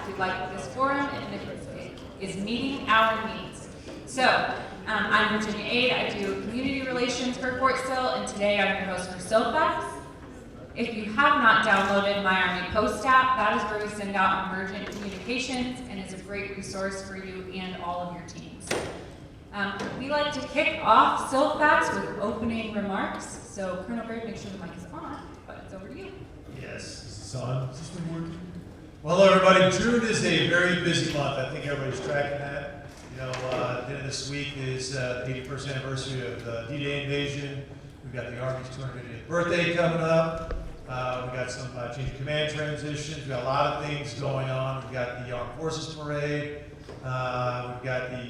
we like this forum and it is meeting our needs. So, I'm Virginia Aid. I do community relations for Fort Sill, and today I'm your host for SillFacts. If you have not downloaded My Army Post app, that is where we send out emergent communications and is a great resource for you and all of your teams. We like to kick off SillFacts with opening remarks. So, Colonel Bird, make sure the mic is on, but it's over to you. Yes, this is on. Is this one working? Well, hello everybody. June is a very busy month. I think everybody's tracking that. You know, the end of this week is the 81st anniversary of the D-Day invasion. We've got the Army's 250th birthday coming up. We've got some change of command transitions. We've got a lot of things going on. We've got the Armed Forces Parade. We've got the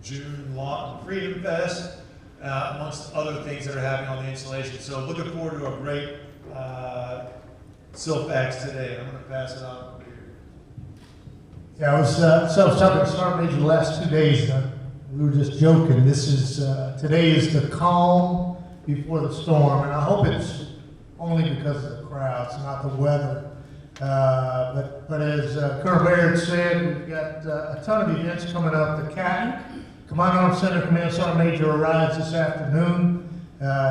June Freedom Fest, amongst other things that are happening on the installation. So looking forward to a great SillFacts today. I'm going to pass it on. Yeah, I was talking to Sergeant Major the last 2 days. We were just joking. This is today is the calm before the storm, and I hope it's only because of the crowds, not the weather. But as Colonel Baird said, we've got a ton of events coming up. The Captain, Command Armed Center Command Sergeant Major arrives this afternoon.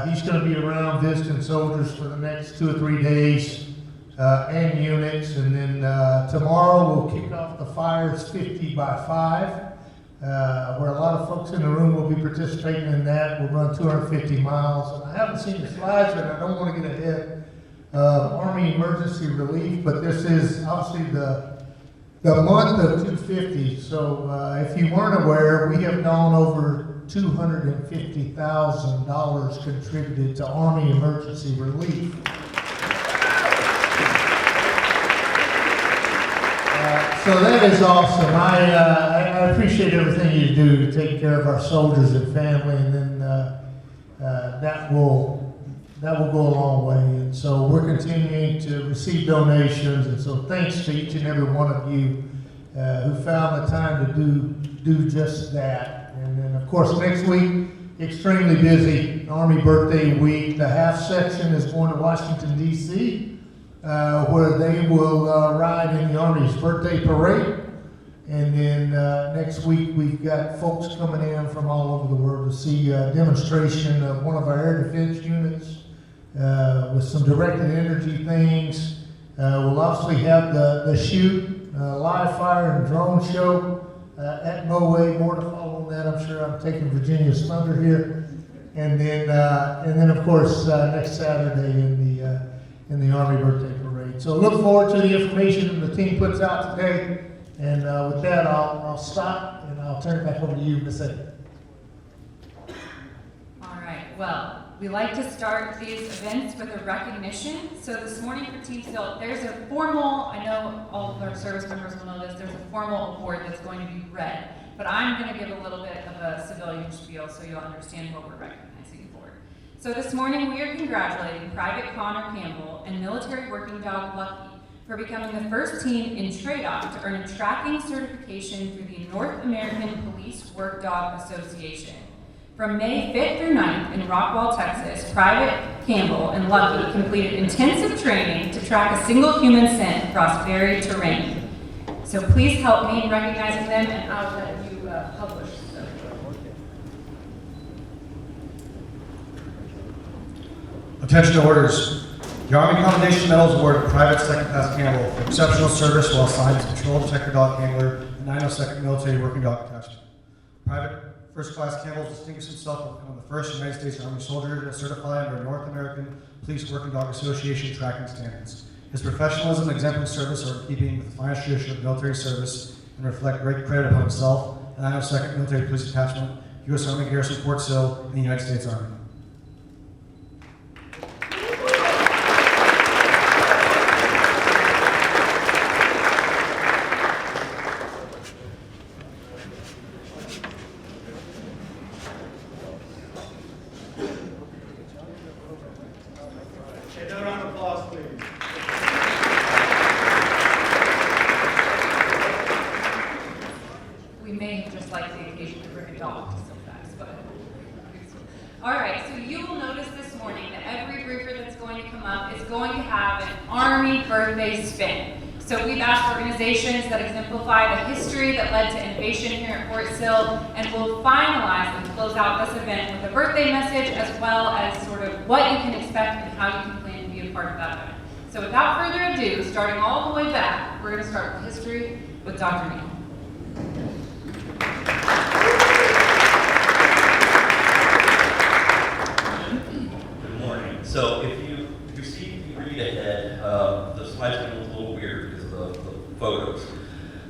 He's going to be around visiting soldiers for the next 2 or 3 days. And units, and then tomorrow we'll kick off the Fires 50 by 5, where a lot of folks in the room will be participating in that. We'll run 250 miles, and I haven't seen the slides, and I don't want to get ahead of Army emergency relief, but this is obviously the month of 250. So if you weren't aware, we have gone over $250,000 contributed to Army emergency relief. So that is awesome. I appreciate everything you do to take care of our soldiers and family, and then that will go a long way. And so we're continuing to receive donations, and so thanks to each and every one of you who found the time to do just that. And then of course next week, extremely busy, Army birthday week. The half section is going to Washington, D.C., where they will ride in the Army's birthday parade. And then next week we've got folks coming in from all over the world to see a demonstration of one of our air defense units with some directed energy things. We'll obviously have the shoot, live fire and drone show at Moe. More to follow on that. I'm sure I'm taking Virginia's thunder here. And then of course next Saturday in the Army birthday parade. So look forward to the information the team puts out today. And with that, I'll stop and I'll turn it back over to you, Ms. Eddie. All right, well, we like to start these events with a recognition. So this morning for Team Sill, there's a formal, I know all of our service members will know this, there's a formal award that's going to be read. But I'm going to give a little bit of a civilian spiel so you'll understand what we're recognizing. So this morning we are congratulating Private Connor Campbell and military working dog Lucky for becoming the first team in TRADOC to earn a tracking certification through the North American Police Work Dog Association. From May 5th through 9th in Rockwall, Texas, Private Campbell and Lucky completed intensive training to track a single human scent across varied terrain. So please help me in recognizing them, and I'll let you publish them. Attention to orders. The Army Commendation Medal is awarded to Private Second Class Campbell for exceptional service while assigned as Patrol Detector Dog Handler in the 902nd Military Working Dog Detachment. Private First Class Campbell distinguished himself by becoming the first United States Army soldier to certify under North American Police Working Dog Association tracking standards. His professionalism and exemplary service are in keeping with the finest tradition of military service and reflect great credit upon himself and the 902nd Military Police Detachment, U.S. Army Garrison Fort Sill, and the United States Army. We may have just liked the occasion to bring a dog to SillFacts, but all right. So we've asked organizations that exemplify the history that led to innovation here at Fort Sill, and we'll finalize and close out this event with a birthday message as well as sort of what you can expect and how you can plan to be a part of that event. So without further ado, starting all the way back, we're going to start with history with Dr. Neal. Good morning. So if you see the read ahead, the slides are a little weird because of the photos.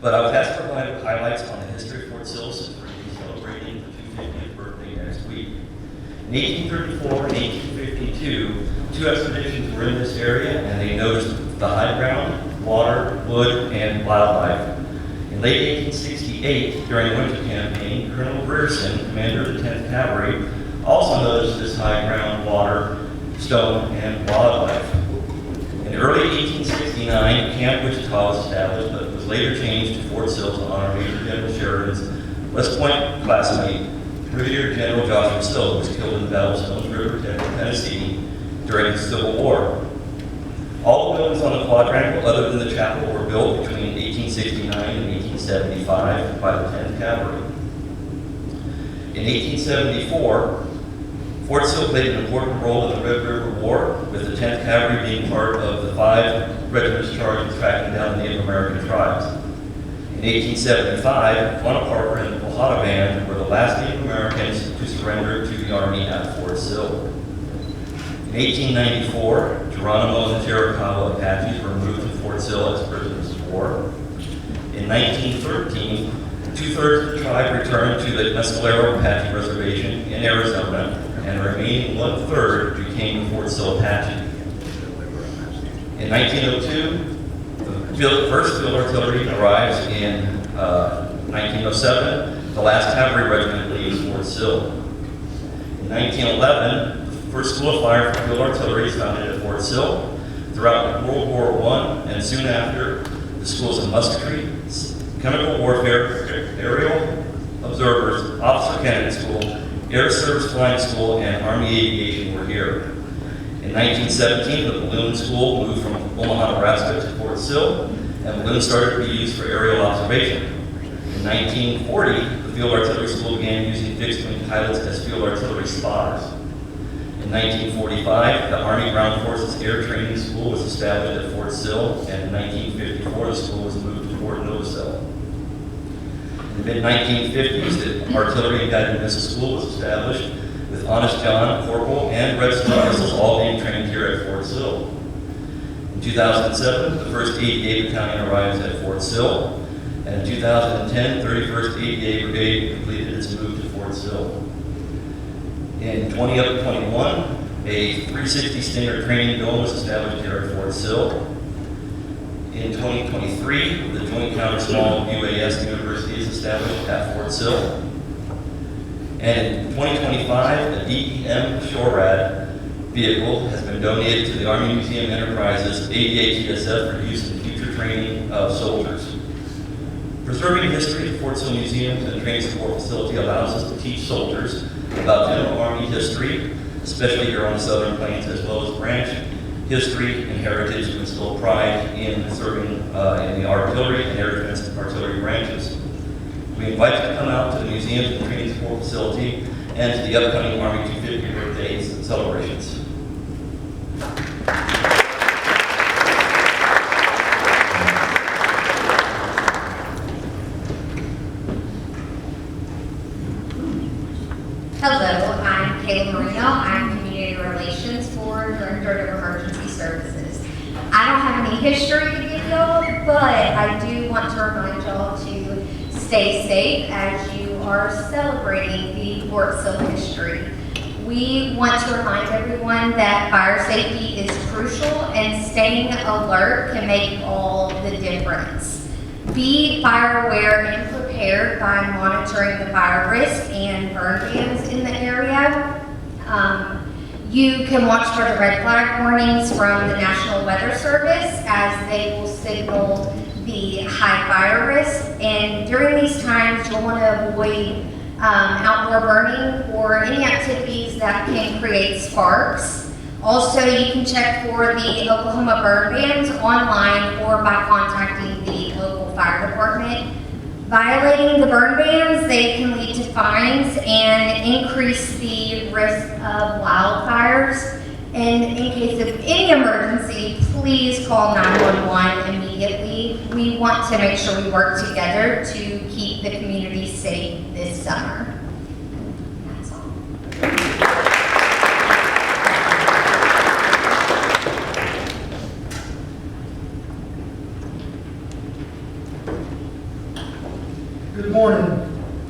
But I was asked to provide highlights on the history of Fort Sill since we're going to be celebrating the 250th birthday next week. In 1834 and 1852, two expeditions were in this area and they noticed the high ground, water, wood, and wildlife. In late 1868, during the winter campaign, Colonel Grierson, commander of the 10th Cavalry, also noticed this high ground, water, stone, and wildlife. In early 1869, Camp Wichita was established, but was later changed to Fort Sill to honor Major General Sheridan's West Point classmate, Brigadier General Joshua Sill, who was killed in the Battle of Stones River, Tennessee, during the Civil War. All the buildings on the quadrangle, other than the chapel, were built between 1869 and 1875 by the 10th Cavalry. In 1874, Fort Sill played an important role in the Red River War, with the 10th Cavalry being part of the 5 regiments charged with tracking down the Native American tribes. In 1875, Bonaparte and the Powhatan Band were the last Native Americans to surrender to the Army at Fort Sill. In 1894, Geronimo and the Chiricahua Apaches were moved to Fort Sill as prisoners of war. In 1913, 2/3 of the tribe returned to the Mescalero Apache Reservation in Arizona, and the remaining 1/3 became the Fort Sill Apache. In 1902, the first field artillery arrives in 1907. The last cavalry regiment leaves Fort Sill. In 1911, the first school of fire for field artillery is founded at Fort Sill. Throughout World War I and soon after, the schools of musketry, chemical warfare, aerial observers, officer candidate school, Air Service Flying School, and Army Aviation were here. In 1917, the balloon school moved from Omaha, Nebraska to Fort Sill, and balloons started to be used for aerial observation. In 1940, the field artillery school began using fixed-wing pilots as field artillery spotters. In 1945, the Army Ground Forces Air Training School was established at Fort Sill, and in 1954, the school was moved to Fort Novosel. In the mid-1950s, the Artillery and Guided Missile School was established, with Honest John, Corporal, and Red Star missiles all being trained here at Fort Sill. In 2007, the 1st ADA Battalion arrives at Fort Sill, and in 2010, 31st ADA Brigade completed its move to Fort Sill. In 2021, a 360 Stinger training dome was established here at Fort Sill. In 2023, the Joint Counter Small UAS University is established at Fort Sill. And in 2025, a DEM SHORAD vehicle has been donated to the Army Museum Enterprises ADA-TSF for use in future training of soldiers. Preserving history at Fort Sill Museums and Training Support Facility allows us to teach soldiers about general Army history, especially here on the Southern Plains, as well as branch history and heritage, to instill pride in serving in the artillery and air defense artillery branches. We invite you to come out to the Museums and Training Support Facility and to the upcoming Army 250 birthdays and celebrations. Hello, I'm Kayla Marino. I'm Community Relations for Director of Emergency Services. I don't have any history to give y'all, but I do want to remind y'all to stay safe as you are celebrating the Fort Sill history. We want to remind everyone that fire safety is crucial and staying alert can make all the difference. Be fire aware and prepared by monitoring the fire risk and burn bans in the area. You can watch for the red flag warnings from the National Weather Service as they will signal the high fire risk. And during these times, you'll want to avoid outdoor burning or any activities that can create sparks. Also, you can check for the Oklahoma burn bans online or by contacting the local fire department. Violating the burn bans, they can lead to fines and increase the risk of wildfires. And in case of any emergency, please call 911 immediately. We want to make sure we work together to keep the community safe this summer. That's all. Good morning.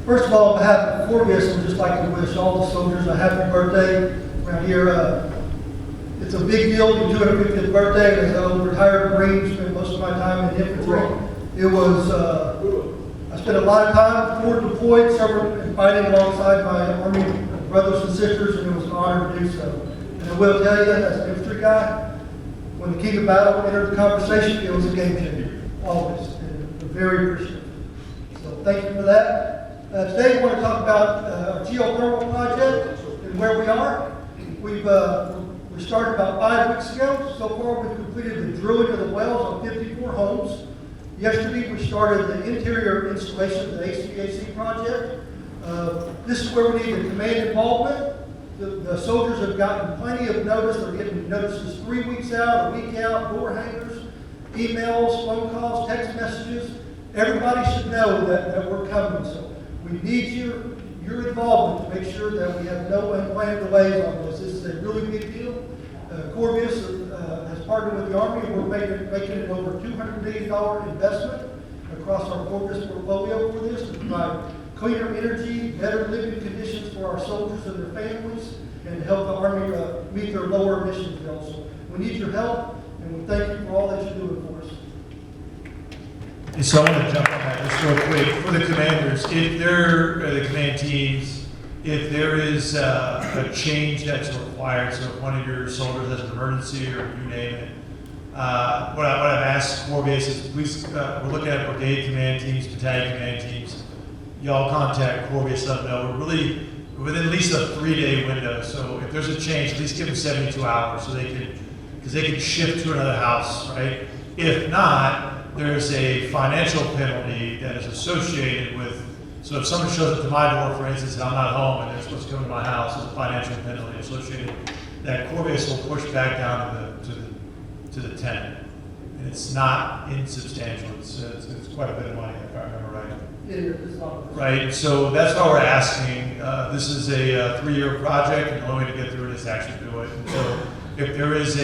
First of all, on behalf of Corvus, I'd just like to wish all the soldiers a happy birthday around here. It's a big deal, the 250th birthday, as a retired Marine, spent most of my time in infantry. It was, I spent a lot of time forward deployed, serving and fighting alongside my Army brothers and sisters, and it was an honor to do so. And I will tell you, as an infantry guy, when the king of battle entered the conversation, it was a game changer, always, and I'm very appreciative. So thank you for that. Today we want to talk about our geothermal project and where we are. We started about 5 weeks ago. So far we've completed the drilling of the wells on 54 homes. Yesterday we started the interior installation of the HVAC project. This is where we need the command involvement. The soldiers have gotten plenty of notice. They're getting notices 3 weeks out, a week out, door hangers, emails, phone calls, text messages. Everybody should know that we're coming. So we need your involvement to make sure that we have no unplanned delays on this. This is a really big deal. Corvus has partnered with the Army. We're making it over $200 million investment across our Corvus portfolio for this to provide cleaner energy, better living conditions for our soldiers and their families, and to help the Army meet their lower emissions goals. So we need your help, and we thank you for all that you're doing for us. So I want to jump on that just real quick. For the commanders, if they're the command teams, if there is a change that's required, so if one of your soldiers has an emergency or you name it, what I've asked Corvus is please, we're looking at brigade command teams, battalion command teams. Y'all contact Corvus, let them know. We're really within at least a 3-day window. So if there's a change, at least give them 72 hours so because they can shift to another house, right? If not, there's a financial penalty that is associated with, so if someone shows up to my door, for instance, and I'm not home and they're supposed to come to my house, there's a financial penalty associated that Corvus will push back down to the tenant. And it's not insubstantial. It's quite a bit of money, if I remember right. It is not. Right, so that's why we're asking. This is a 3-year project, and the only way to get through it is to actually do it. And so if there is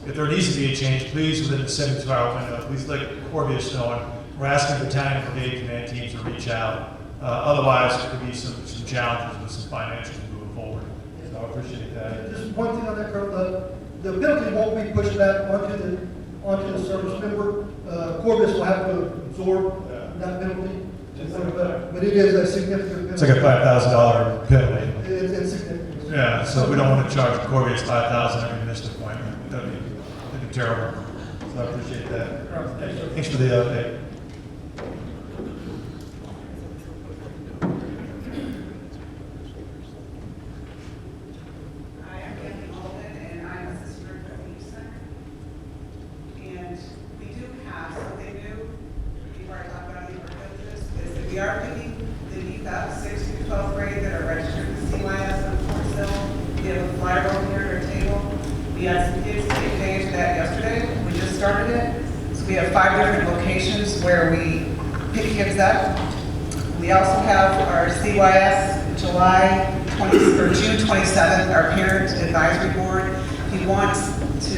if there needs to be a change, please, within the 72-hour window, please let Corvus know. And we're asking battalion and brigade command teams to reach out. Otherwise, there could be some challenges with some financials moving forward. So I appreciate that. Just one thing on that, Colonel. The penalty won't be pushed back onto the service member. Corvus will have to absorb that penalty. But it is a significant penalty. It's like a $5,000 penalty. It's significant. Yeah, so we don't want to charge Corvus $5,000 every missed appointment. That'd be terrible. So I appreciate that. Thanks for the update. We are picking the youth up 6th through 12th grade that are registered with CYS in Fort Sill. We have a flyer over here at our table. We had some kids take advantage of that yesterday. We just started it. So we have 5 different locations where we pick kids up. We also have our CYS June 27th, our parent advisory board. If you want to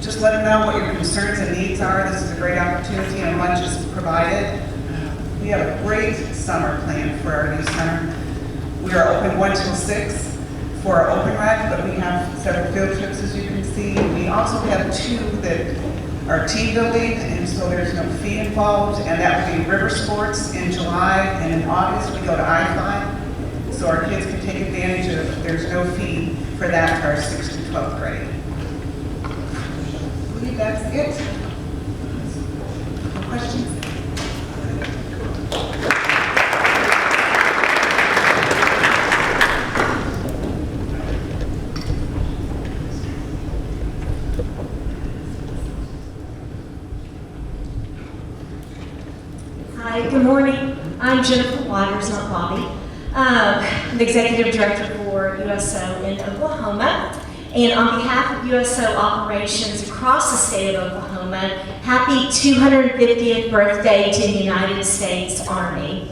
just let them know what your concerns and needs are, this is a great opportunity, and lunch is provided. We have a great summer planned for our new center. We are open 1 till 6 for our open rec, but we have several field trips, as you can see. We also have 2 that are team building, and so there's no fee involved, and that would be river sports in July, and in August we go to I-5, so our kids can take advantage of, there's no fee for that for our 6th to 12th grade. I believe that's it. No questions? Hi, good morning. I'm Jennifer Waters, not Bobby. I'm the Executive Director for USO in Oklahoma. And on behalf of USO operations across the state of Oklahoma, happy 250th birthday to the United States Army.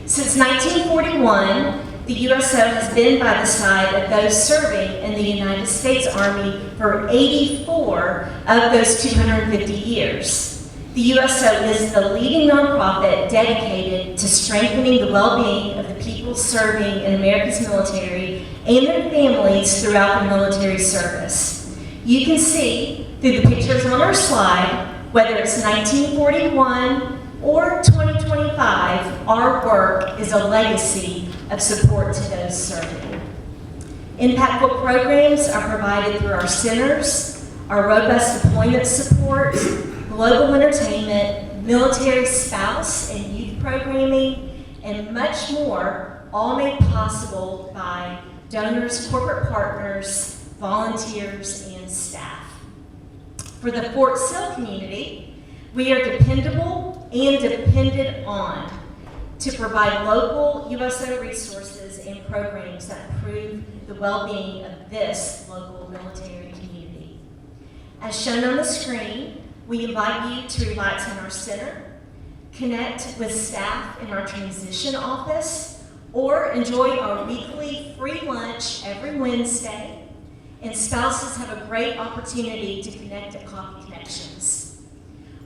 Since 1941, the USO has been by the side of those serving in the United States Army for 84 of those 250 years. The USO is the leading nonprofit dedicated to strengthening the well-being of the people serving in America's military and their families throughout their military service. You can see through the pictures on our slide, whether it's 1941 or 2025, our work is a legacy of support to those serving. Impactful programs are provided through our centers, our robust deployment support, global entertainment, military spouse and youth programming, and much more, all made possible by donors, corporate partners, volunteers, and staff. For the Fort Sill community, we are dependable and depended on to provide local USO resources and programs that improve the well-being of this local military community. As shown on the screen, we invite you to relax in our center, connect with staff in our transition office, or enjoy our weekly free lunch every Wednesday. And spouses have a great opportunity to connect at Coffee Connections.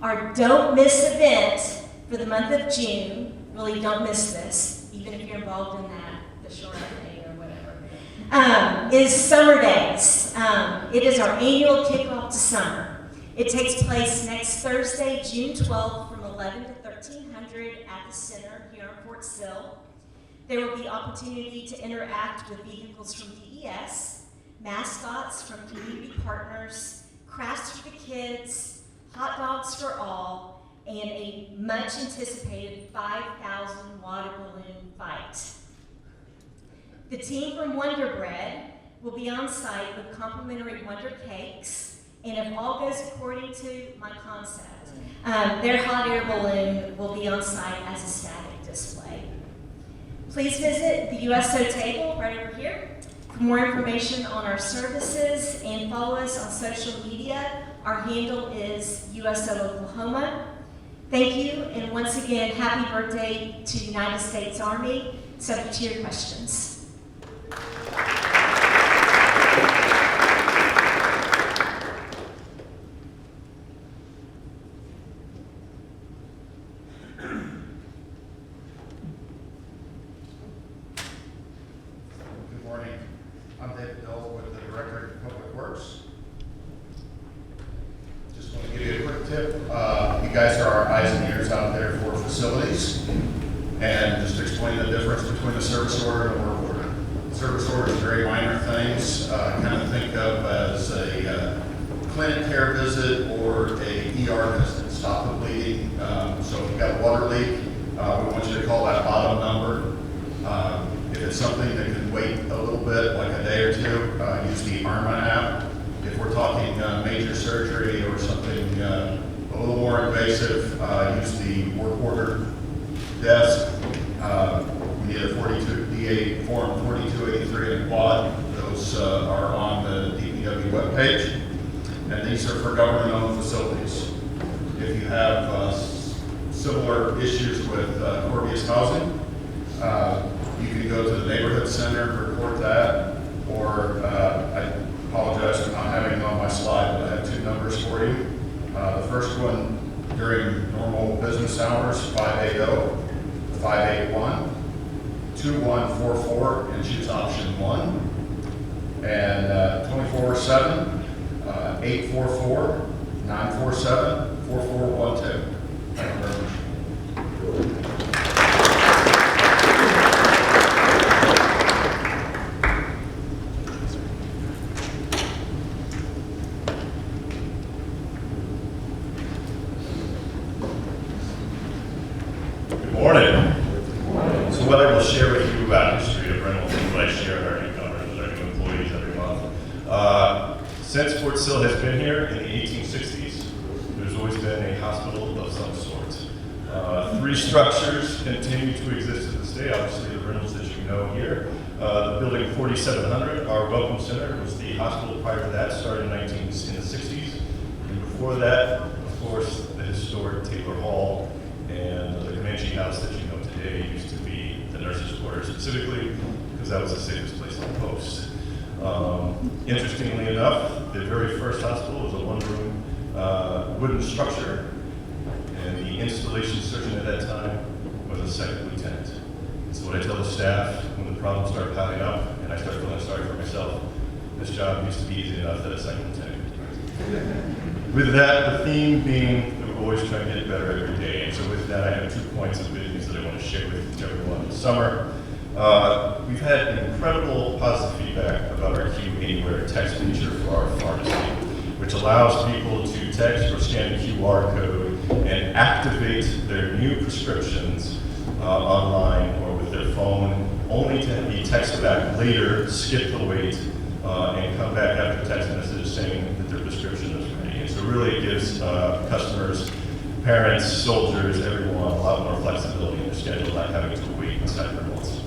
Our Don't Miss event for the month of June, really don't miss this, even if you're involved in that, the short day or whatever, is Summer Days. It is our annual kickoff to summer. It takes place next Thursday, June 12th from 11 to 1300 at the center here in Fort Sill. There will be opportunity to interact with vehicles from DES, mascots from community partners, crafts for the kids, hot dogs for all, and a much anticipated 5,000 water balloon fight. The team from Wonder Bread will be on site with complimentary Wonder Cakes, and if all goes according to my concept, their hot air balloon will be on site as a static display. Please visit the USO table right over here for more information on our services and follow us on social media. Our handle is USO Oklahoma. Thank you, and once again, happy birthday to the United States Army. Subject to your questions. Good morning. I'm David Dole with the Director of Public Works. Just want to give you a quick tip. You guys are our eyes and ears out there for facilities, and just explain the difference between a service order and a work order. Service order is very minor things, kind of think of as a clinic care visit or a ER visit, stop the bleeding. So if you've got a water leak, we want you to call that bottom number. If it's something that can wait a little bit, like a day or two, use the ARMA app. If we're talking major surgery or something a little more invasive, use the work order desk. We need a 42DA form 4283 and quad. Those are on the DPW webpage. And these are for government-owned facilities. If you have similar issues with Corvius housing, you can go to the neighborhood center and report that, or I apologize for not having it on my slide, but I have two numbers for you. The first one during normal business hours, 580-581-2144, and choose option 1. And 24/7, 844-947-4412. Thank you very much. So what I will share with you about history of rental, what I share with our newcomers, with our new employees every month. Since Fort Sill has been here in the 1860s, there's always been a hospital of some sort. 3 Restructures continue to exist to this day. Obviously, the rentals that you know here. The building 4700, our Welcome Center, was the hospital prior to that, started in the 60s. And before that, of course, the historic Taylor Hall and the Comanche House that you know today used to be the nurses' quarters, specifically because that was the safest place on the post. Interestingly enough, the very first hospital was a one-room wooden structure, and the installation surgeon at that time was a second lieutenant. So what I tell the staff when the problems start piling up and I start feeling sorry for myself, this job used to be easy enough that a second lieutenant. With that, the theme being that we're always trying to get better every day. And so with that, I have 2 points of good news that I want to share with everyone this summer. We've had incredible positive feedback about our Q Anywhere text feature for our pharmacy, which allows people to text or scan a QR code and activate their new prescriptions online or with their phone, only to be texted back later, skip the wait, and come back after text message saying that their prescription is ready. And so really it gives customers, parents, soldiers, everyone a lot more flexibility in their schedule, not having to wait inside their homes.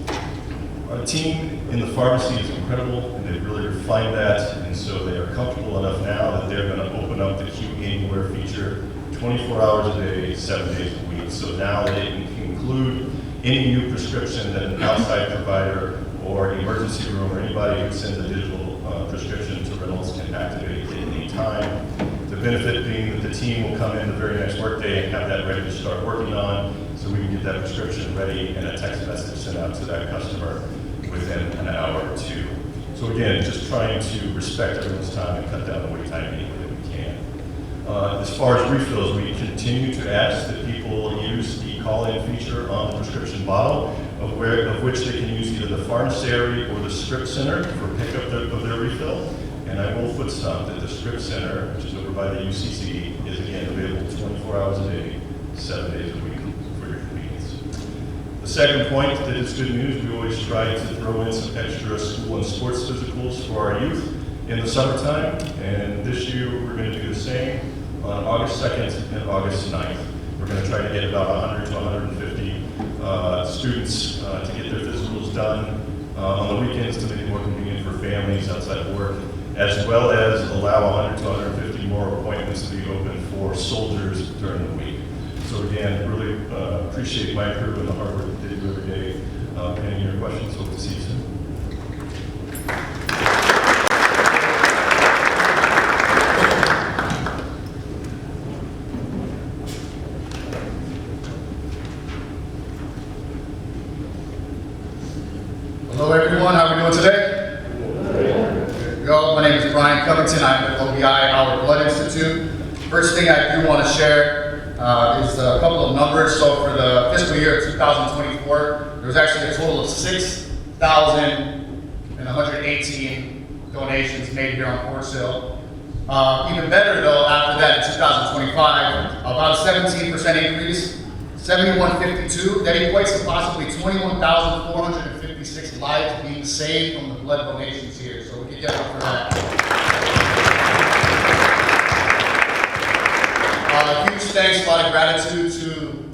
Our team in the pharmacy is incredible, and they've really refined that, and so they are comfortable enough now that they're going to open up the Q Anywhere feature 24 hours a day, 7 days a week. So now they can include any new prescription that an outside provider or emergency room or anybody who sends a digital prescription to Reynolds can activate at any time. The benefit being that the team will come in the very next workday and have that ready to start working on, so we can get that prescription ready and a text message sent out to that customer within an hour or two. So again, just trying to respect everyone's time and cut down the wait time any way that we can. As far as refills, we continue to ask that people use the call-in feature on the prescription bottle, of which they can use either the pharmacy or the script center for pickup of their refill. And I will foot stomp that the script center, which is over by the UCC, is again available 24 hours a day, 7 days a week for your convenience. The second point that is good news, we always try to throw in some extra school and sports physicals for our youth in the summertime, and this year we're going to do the same on August 2nd and August 9th. We're going to try to get about 100 to 150 students to get their physicals done on the weekends to make it more convenient for families outside of work, as well as allow 100 to 150 more appointments to be open for soldiers during the week. So again, really appreciate my crew and the hard work that they do every day. Any of your questions, hope to see you soon. Hello everyone, how are we doing today? Good. Go. My name is Brian Covington. I'm with OBI, Our Blood Institute. First thing I do want to share is a couple of numbers. So for the fiscal year 2024, there was actually a total of 6,118 donations made here on Fort Sill. Even better though, after that in 2025, about a 17% increase, 7,152. That equates to possibly 21,456 lives being saved from the blood donations here. So we can get up for that. Huge thanks, a lot of gratitude to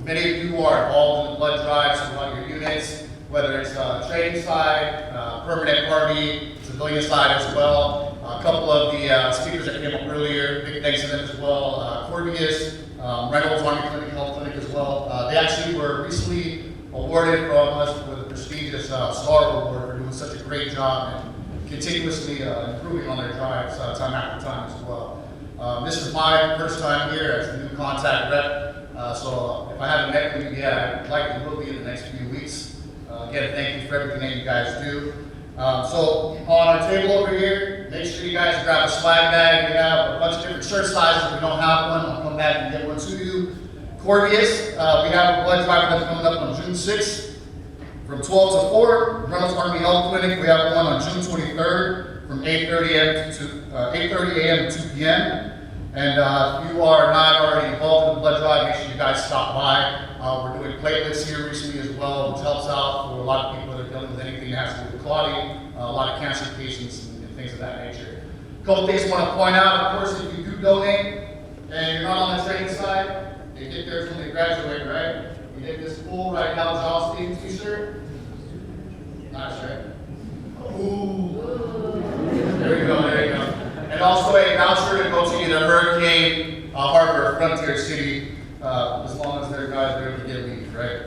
many of you who are involved in the blood drives throughout your units, whether it's training side, permanent party, civilian side as well. A couple of the speakers that came up earlier, big thanks to them as well. Corbius, Reynolds Army Clinic, Health Clinic as well. They actually were recently awarded from us with a prestigious Star Award for doing such a great job and continuously improving on their drives time after time as well. This is my first time here as a new contact rep, so if I haven't met with you yet, I likely will be in the next few weeks. Again, thank you for everything that you guys do. So on our table over here, make sure you guys grab a swag bag. We have a bunch of different shirt sizes. If we don't have one, I'll come back and get one to you. Corbius, we have a blood drive that's coming up on June 6th from 12 to 4. Reynolds Army Health Clinic, we have one on June 23rd from 8:30 a.m. to 2 p.m. And if you are not already involved in the blood drive, make sure you guys stop by. We're doing platelets here recently as well, which helps out for a lot of people that are dealing with anything that has to do with clotting, a lot of cancer patients and things of that nature. A couple things I want to point out, of course, if you do donate and you're not on the training side, they get theirs when they graduate, right? You get this cool right now Joss theme t-shirt. Nice, right? Ooh. There you go, there you go. And also a voucher to go to either Hurricane Harbor, Frontier City, as long as their guys are able to get leave, right?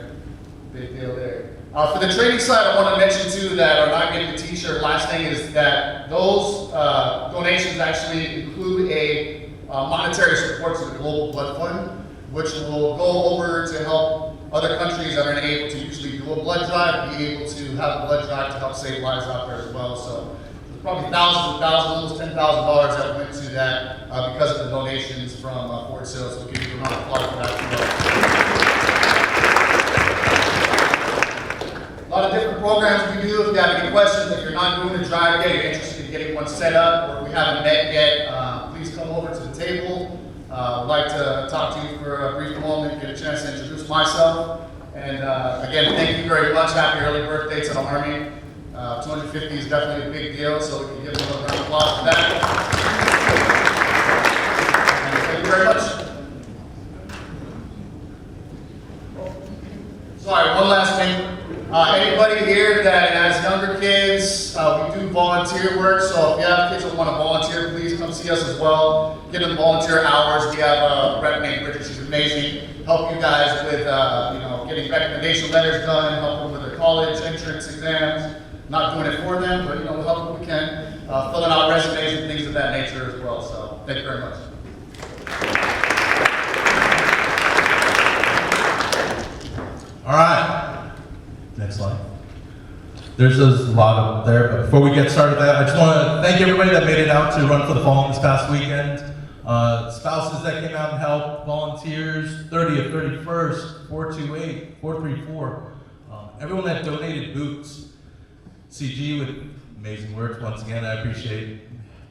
Big deal there. For the training side, I want to mention too that are not getting the t-shirt. Last thing is that those donations actually include a monetary support to the Global Blood Fund, which will go over to help other countries that are unable to usually do a blood drive, be able to have a blood drive to help save lives out there as well. So there's probably thousands and thousands, almost $10,000 that went to that because of the donations from Fort Sill. So we'll give you a round of applause for that. A lot of different programs we do. If you have any questions, if you're not doing a drive yet, you're interested in getting one set up, or if we haven't met yet, please come over to the table. I'd like to talk to you for a brief moment, get a chance to introduce myself. And again, thank you very much. Happy early birthday to the Army. 250 is definitely a big deal, so we can give them a round of applause for that. And thank you very much. Sorry, one last thing. Anybody here that has younger kids, we do volunteer work, so if you have kids that want to volunteer, please come see us as well. Give them volunteer hours. We have a rep named Bridget, she's amazing. Help you guys with getting recommendation letters done, help them with their college entrance exams. Not doing it for them, but we'll help them if we can. Filling out resumes and things of that nature as well, so thank you very much. All right. Next slide. There's a lot up there, but before we get started with that, I just want to thank everybody that made it out to Run for the Fallen this past weekend. Spouses that came out and helped, volunteers, 30th, 31st, 428, 434, everyone that donated boots. CG with amazing words, once again, I appreciate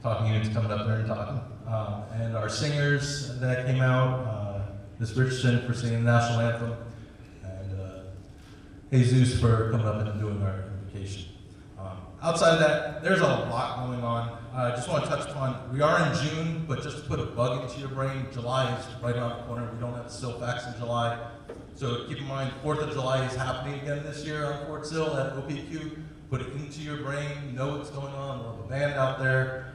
talking you into coming up there and talking. And our singers that came out, Miss Richardson for singing the national anthem, Jesus for coming up and doing our invocation. Outside of that, there's a lot going on. I just want to touch upon, we are in June, but just to put a bug into your brain, July is right around the corner. We don't have SillFacts in July. So keep in mind, 4th of July is happening again this year on Fort Sill at OPQ. Put it into your brain, know what's going on. We'll have a band out there.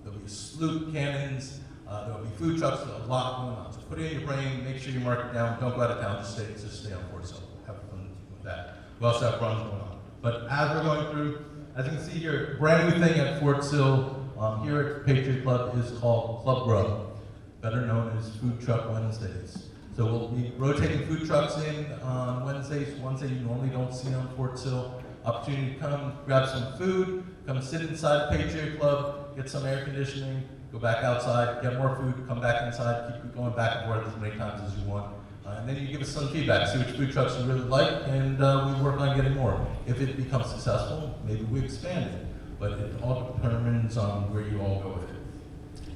There'll be salute cannons. There'll be food trucks, a lot going on. So put it in your brain, make sure you mark it down. Don't go out of town, just stay on Fort Sill. Have fun with that. We also have runs going on. But as we're going through, as you can see here, brand new thing at Fort Sill here at Patriot Club is called Club Grub, better known as Food Truck Wednesdays. So we'll be rotating food trucks in on Wednesdays, ones that you normally don't see on Fort Sill. Opportunity to come grab some food, come sit inside Patriot Club, get some air conditioning, go back outside, get more food, come back inside, keep going back and forth as many times as you want. And then you give us some feedback, see which food trucks you really like, and we work on getting more. If it becomes successful, maybe we expand it. But it all determines on where you all go with it.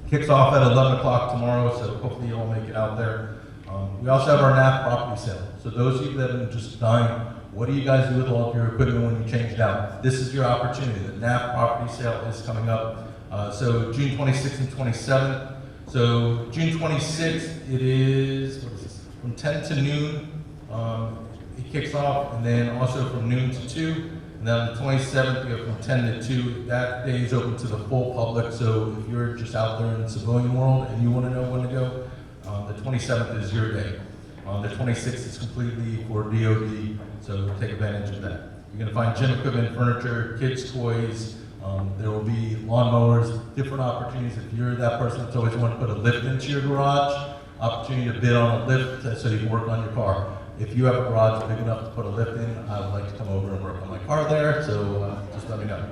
Kicks off at 11 o'clock tomorrow, so hopefully you'll all make it out there. We also have our NAF property sale. So those of you that are just dying, what do you guys do with all of your equipment when you change it out? This is your opportunity. The NAF property sale is coming up. So June 26th and 27th. So June 26th, it is, what is this? From 10 to noon, it kicks off, and then also from noon to 2. And then on the 27th, we have from 10 to 2. That day is open to the full public, so if you're just out there in the civilian world and you want to know when to go, the 27th is your day. The 26th is completely for DOD, so take advantage of that. You're going to find gym equipment, furniture, kids' toys. There will be lawnmowers, different opportunities. If you're that person that's always wanted to put a lift into your garage, opportunity to bid on a lift so you can work on your car. If you have a garage big enough to put a lift in, I would like to come over and work on my car there, so just let me know.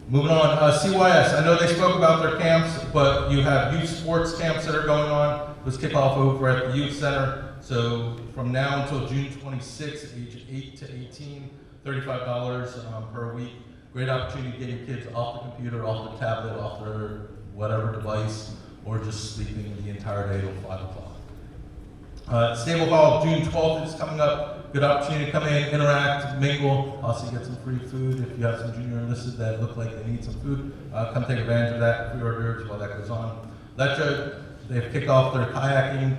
Moving on, CYS, I know they spoke about their camps, but you have youth sports camps that are going on. Those kick off over at the youth center. So from now until June 26th, age 8 to 18, $35 per week. Great opportunity to get your kids off the computer, off the tablet, off their whatever device, or just sleeping the entire day till 5 o'clock. Stable Hall, June 12th is coming up. Good opportunity to come in, interact, mingle, also get some free food. If you have some junior enlisted that look like they need some food, come take advantage of that, free hors d'oeuvres while that goes on. they've kicked off their kayaking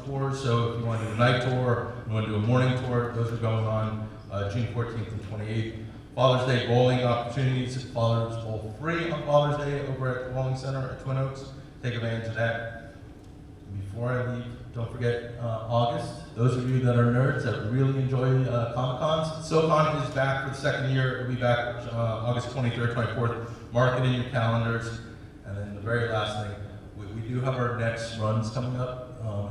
tours, so if you want to do a night tour, you want to do a morning tour, those are going on June 14th and 28th. Father's Day bowling opportunities, Father's Bowl free on Father's Day over at the Bowling Center at Twin Oaks. Take advantage of that. Before I leave, don't forget August. Those of you that are nerds that really enjoy Comic-Cons, SillCon is back for the second year. It'll be back August 23rd, 24th. Mark it in your calendars. And then the very last thing, we do have our next runs coming up.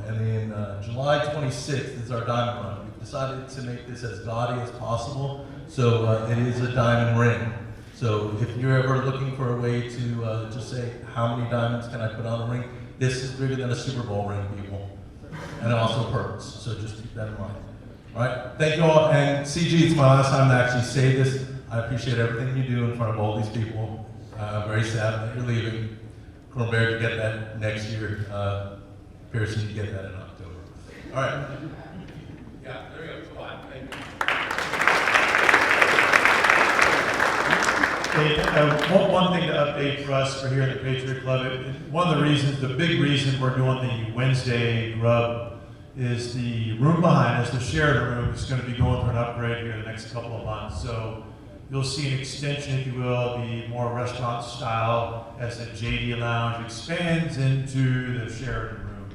And then July 26th is our diamond run. We've decided to make this as gaudy as possible. So it is a diamond ring. So if you're ever looking for a way to just say, how many diamonds can I put on a ring? This is bigger than a Super Bowl ring, people. And also perks, so just keep that in mind. All right, thank you all, and CG, it's my last time to actually say this. I appreciate everything you do in front of all these people. I'm very sad that you're leaving. Cornberry, you get that next year. Pearson, you get that in October. All right. Yeah, there we go. Fine. Thank you. Hey, one thing to update for us for here at the Patriot Club, one of the reasons, the big reason we're doing the Wednesday grub is the room behind us, the Sheridan room, is going to be going for an upgrade here in the next couple of months. So you'll see an extension, if you will, be more restaurant style as the JD Lounge expands into the Sheridan room.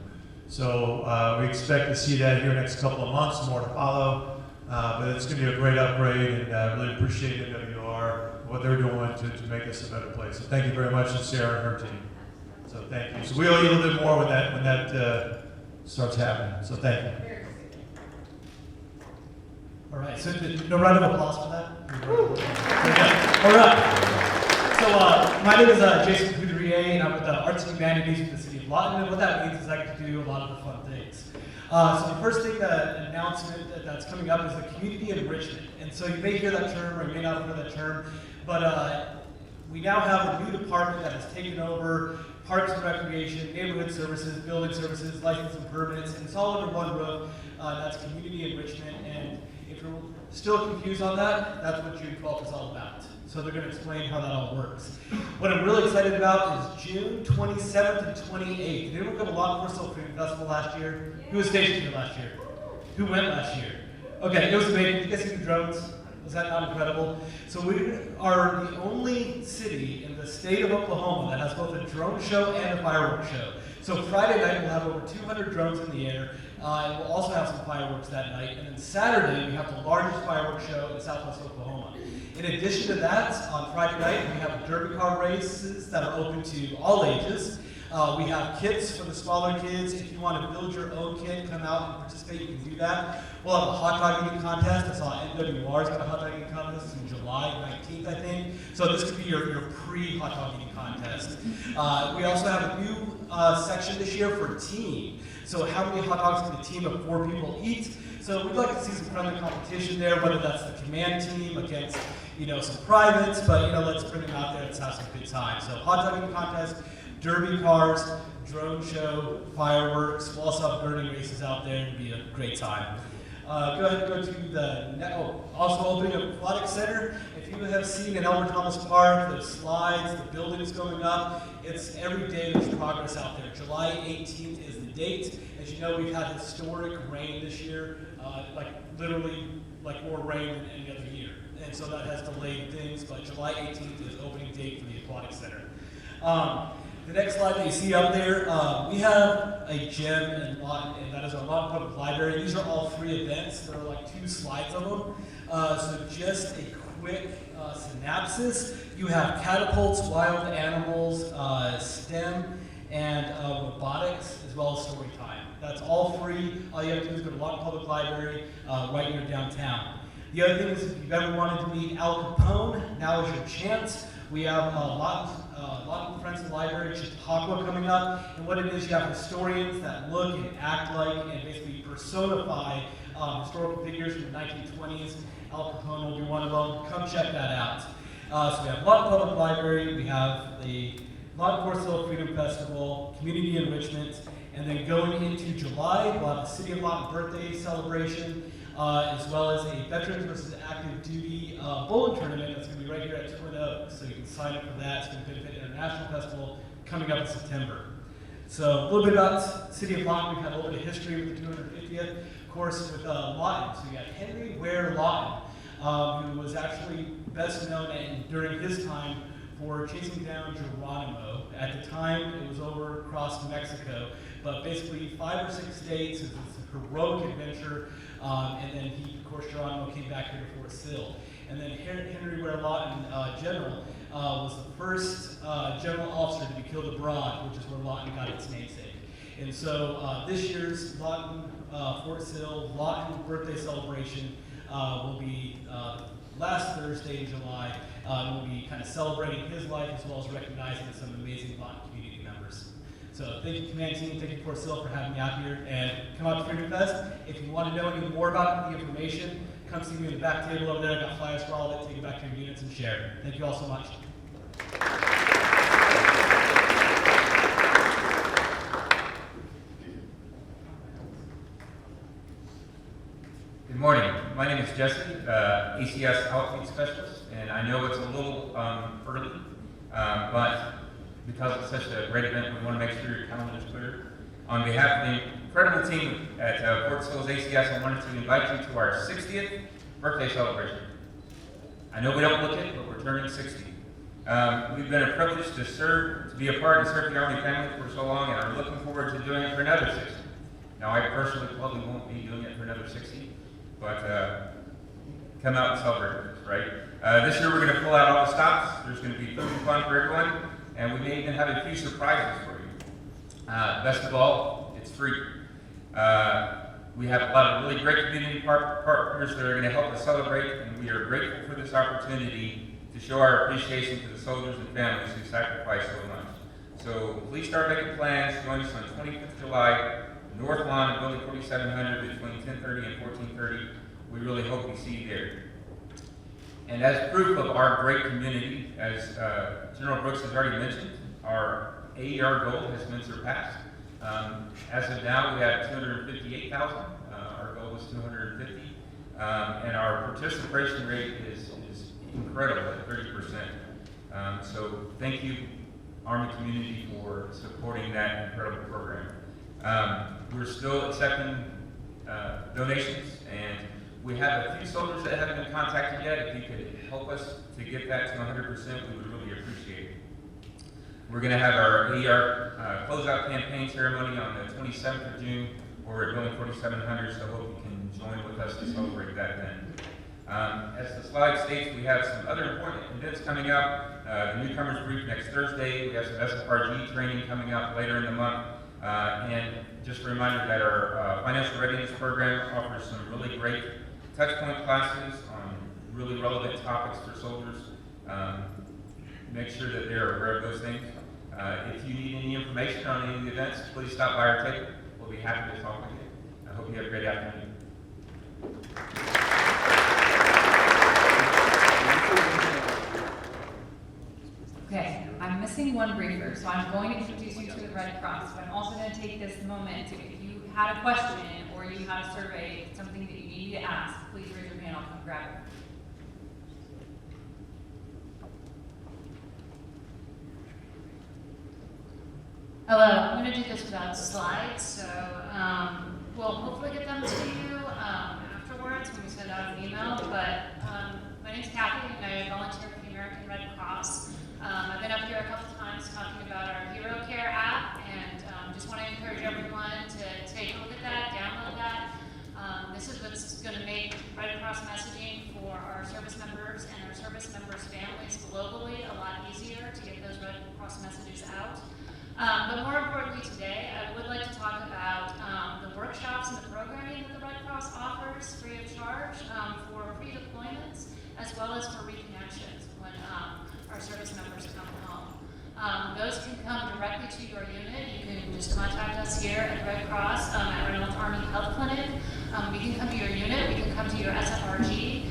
So we expect to see that here in the next couple of months, more to follow. But it's going to be a great upgrade, and I really appreciate WR, what they're doing to make this a better place. So thank you very much to Sarah and her team. So thank you. So we owe you a little bit more when that starts happening. So thank you. All right, so no round of applause for that? All right. So my name is Jason Coudrier, and I'm with the Arts and Humanities with the City of Lawton, and what that means is I get to do a lot of the fun things. So the first thing, announcement that's coming up is the community enrichment. And so you may hear that term, or you may not have heard that term, but we now have a new department that has taken over Parks and Recreation, Neighborhood Services, Building Services, License and Permits, and it's all under one roof. That's community enrichment, and if you're still confused on that, that's what June 12th is all about. So they're going to explain how that all works. What I'm really excited about is June 27th and 28th. Did anyone go to Law Enforcement Film Festival last year? Who was stationed here last year? Who went last year? Okay, it was amazing. Did you guys see the drones? Was that not incredible? So we are the only city in the state of Oklahoma that has both a drone show and a fireworks show. So Friday night we'll have over 200 drones in the air, and we'll also have some fireworks that night. And then Saturday we have the largest fireworks show in Southwest Oklahoma. In addition to that, on Friday night we have derby car races that are open to all ages. We have kits for the smaller kids. If you want to build your own kit, come out and participate, you can do that. We'll have a hot dog eating contest. I saw NWR's got a hot dog eating contest in July 19th, I think. So this could be your pre-hot dog eating contest. We also have a new section this year for team. So how many hot dogs can a team of 4 people eat? So we'd like to see some friendly competition there, whether that's the command team against, some privates, but let's bring them out there, let's have some good time. So hot dog eating contest, derby cars, drone show, fireworks. We'll also have birding races out there. It'll be a great time. Go ahead and go to the, also opening an aquatic center. If you have seen in Elmer Thomas Park, the slides, the buildings going up, it's every day there's progress out there. July 18th is the date. As you know, we've had historic rain this year, literally more rain than any other year. And so that has delayed things, but July 18th is opening date for the aquatic center. The next slide that you see up there, we have a gym in Lawton, and that is our Lawton Public Library. These are all free events. There are 2 slides of them. So just a quick synopsis. You have catapults, wild animals, STEM, and robotics, as well as story time. That's all free. All you have to do is go to Lawton Public Library right here downtown. The other thing is, if you've ever wanted to meet Al Capone, now is your chance. We have Lawton Friends of the Library Chautauqua coming up, and what it is, you have historians that look and act like and basically personify historical figures from the 1920s. Al Capone will be one of them. Come check that out. So we have Lawton Public Library, we have the Lawton Fort Sill Freedom Festival, community enrichment, and then going into July, we'll have the City of Lawton birthday celebration, as well as a Veterans versus Active Duty bowling tournament that's going to be right here at Twin Oaks. So you can sign up for that. It's going to be a International Festival coming up in September. So a little bit about City of Lawton. We've had a little bit of history with the 250th. Of course, with Lawton. So we got Henry Ware Lawton, who was actually best known during his time for chasing down Geronimo. At the time, it was over across Mexico, but basically 5 or 6 days. It was a heroic adventure, and then of course, Geronimo came back here to Fort Sill. And then Henry Ware Lawton, General, was the first general officer to be killed abroad, which is where Lawton got its namesake. And so this year's Lawton, Fort Sill Lawton birthday celebration will be last Thursday in July. We'll be kind of celebrating his life as well as recognizing some amazing Lawton community members. So thank you, Command Team, thank you, Fort Sill, for having me out here, and come out to Freedom Fest. If you want to know any more about the information, come see me in the back table over there. I've got flyers for all of it. Take it back to your units and share. Thank you all so much. Good morning. My name is Jesse, ACS Outreach Specialist, and I know it's a little early, but because it's such a great event, we want to make sure your calendar is clear. On behalf of the incredible team at Fort Sill's ACS, I wanted to invite you to our 60th birthday celebration. I know we don't look it, but we're turning 60. We've been a privilege to be a part and serve the Army family for so long, and are looking forward to doing it for another 60. Now, I personally probably won't be doing it for another 60, but come out and celebrate with us, right? This year we're going to pull out all the stops. There's going to be food and fun for everyone, and we may even have a few surprises for you. Best of all, it's free. We have a lot of really great community partners that are going to help us celebrate, and we are grateful for this opportunity to show our appreciation to the soldiers and families who sacrificed so much. So please start making plans. Join us on 25th July, North Lawn of Building 4700 between 10:30 and 14:30. We really hope we see you there. And as proof of our great community, as General Brooks has already mentioned, our AER goal has been surpassed. As of now, we have 258,000. Our goal was 250. And our participation rate is incredible at 30%. So thank you, Army community, for supporting that incredible program. We're still accepting donations, and we have a few soldiers that haven't been contacted yet. If you could help us to get that to 100%, we would really appreciate it. We're going to have our AER closeout campaign ceremony on the 27th of June over at Building 4700, so I hope you can join with us to celebrate that then. As the slide states, we have some other important events coming up. The newcomers brief next Thursday. We have some SFRG training coming up later in the month. And just a reminder that our financial readiness program offers some really great touchpoint classes on really relevant topics for soldiers. Make sure that they're aware of those things. If you need any information on any of the events, please stop by our table. We'll be happy to talk with you. I hope you have a great afternoon. Okay, I'm missing one briefer, so I'm going to introduce you to the Red Cross, but I'm also going to take this moment to, if you had a question or you had a survey, something that you need to ask, please raise your hand, I'll come grab it. Hello, I'm going to do this without slides, so we'll hopefully get them to you afterwards when we send out an email, but my name's Kathy, and I volunteer for the American Red Cross. I've been up here a couple times talking about our Hero Care app, and just want to encourage everyone to take a look at that, download that. This is what's going to make Red Cross messaging for our service members and our service members' families globally a lot easier to get those Red Cross messages out. But more importantly today, I would like to talk about the workshops and the programming that the Red Cross offers free of charge for pre-deployments as well as for reconnections when our service members come home. Those can come directly to your unit. You can just contact us here at Red Cross at Reynolds Army Health Clinic. We can come to your unit, we can come to your SFRG.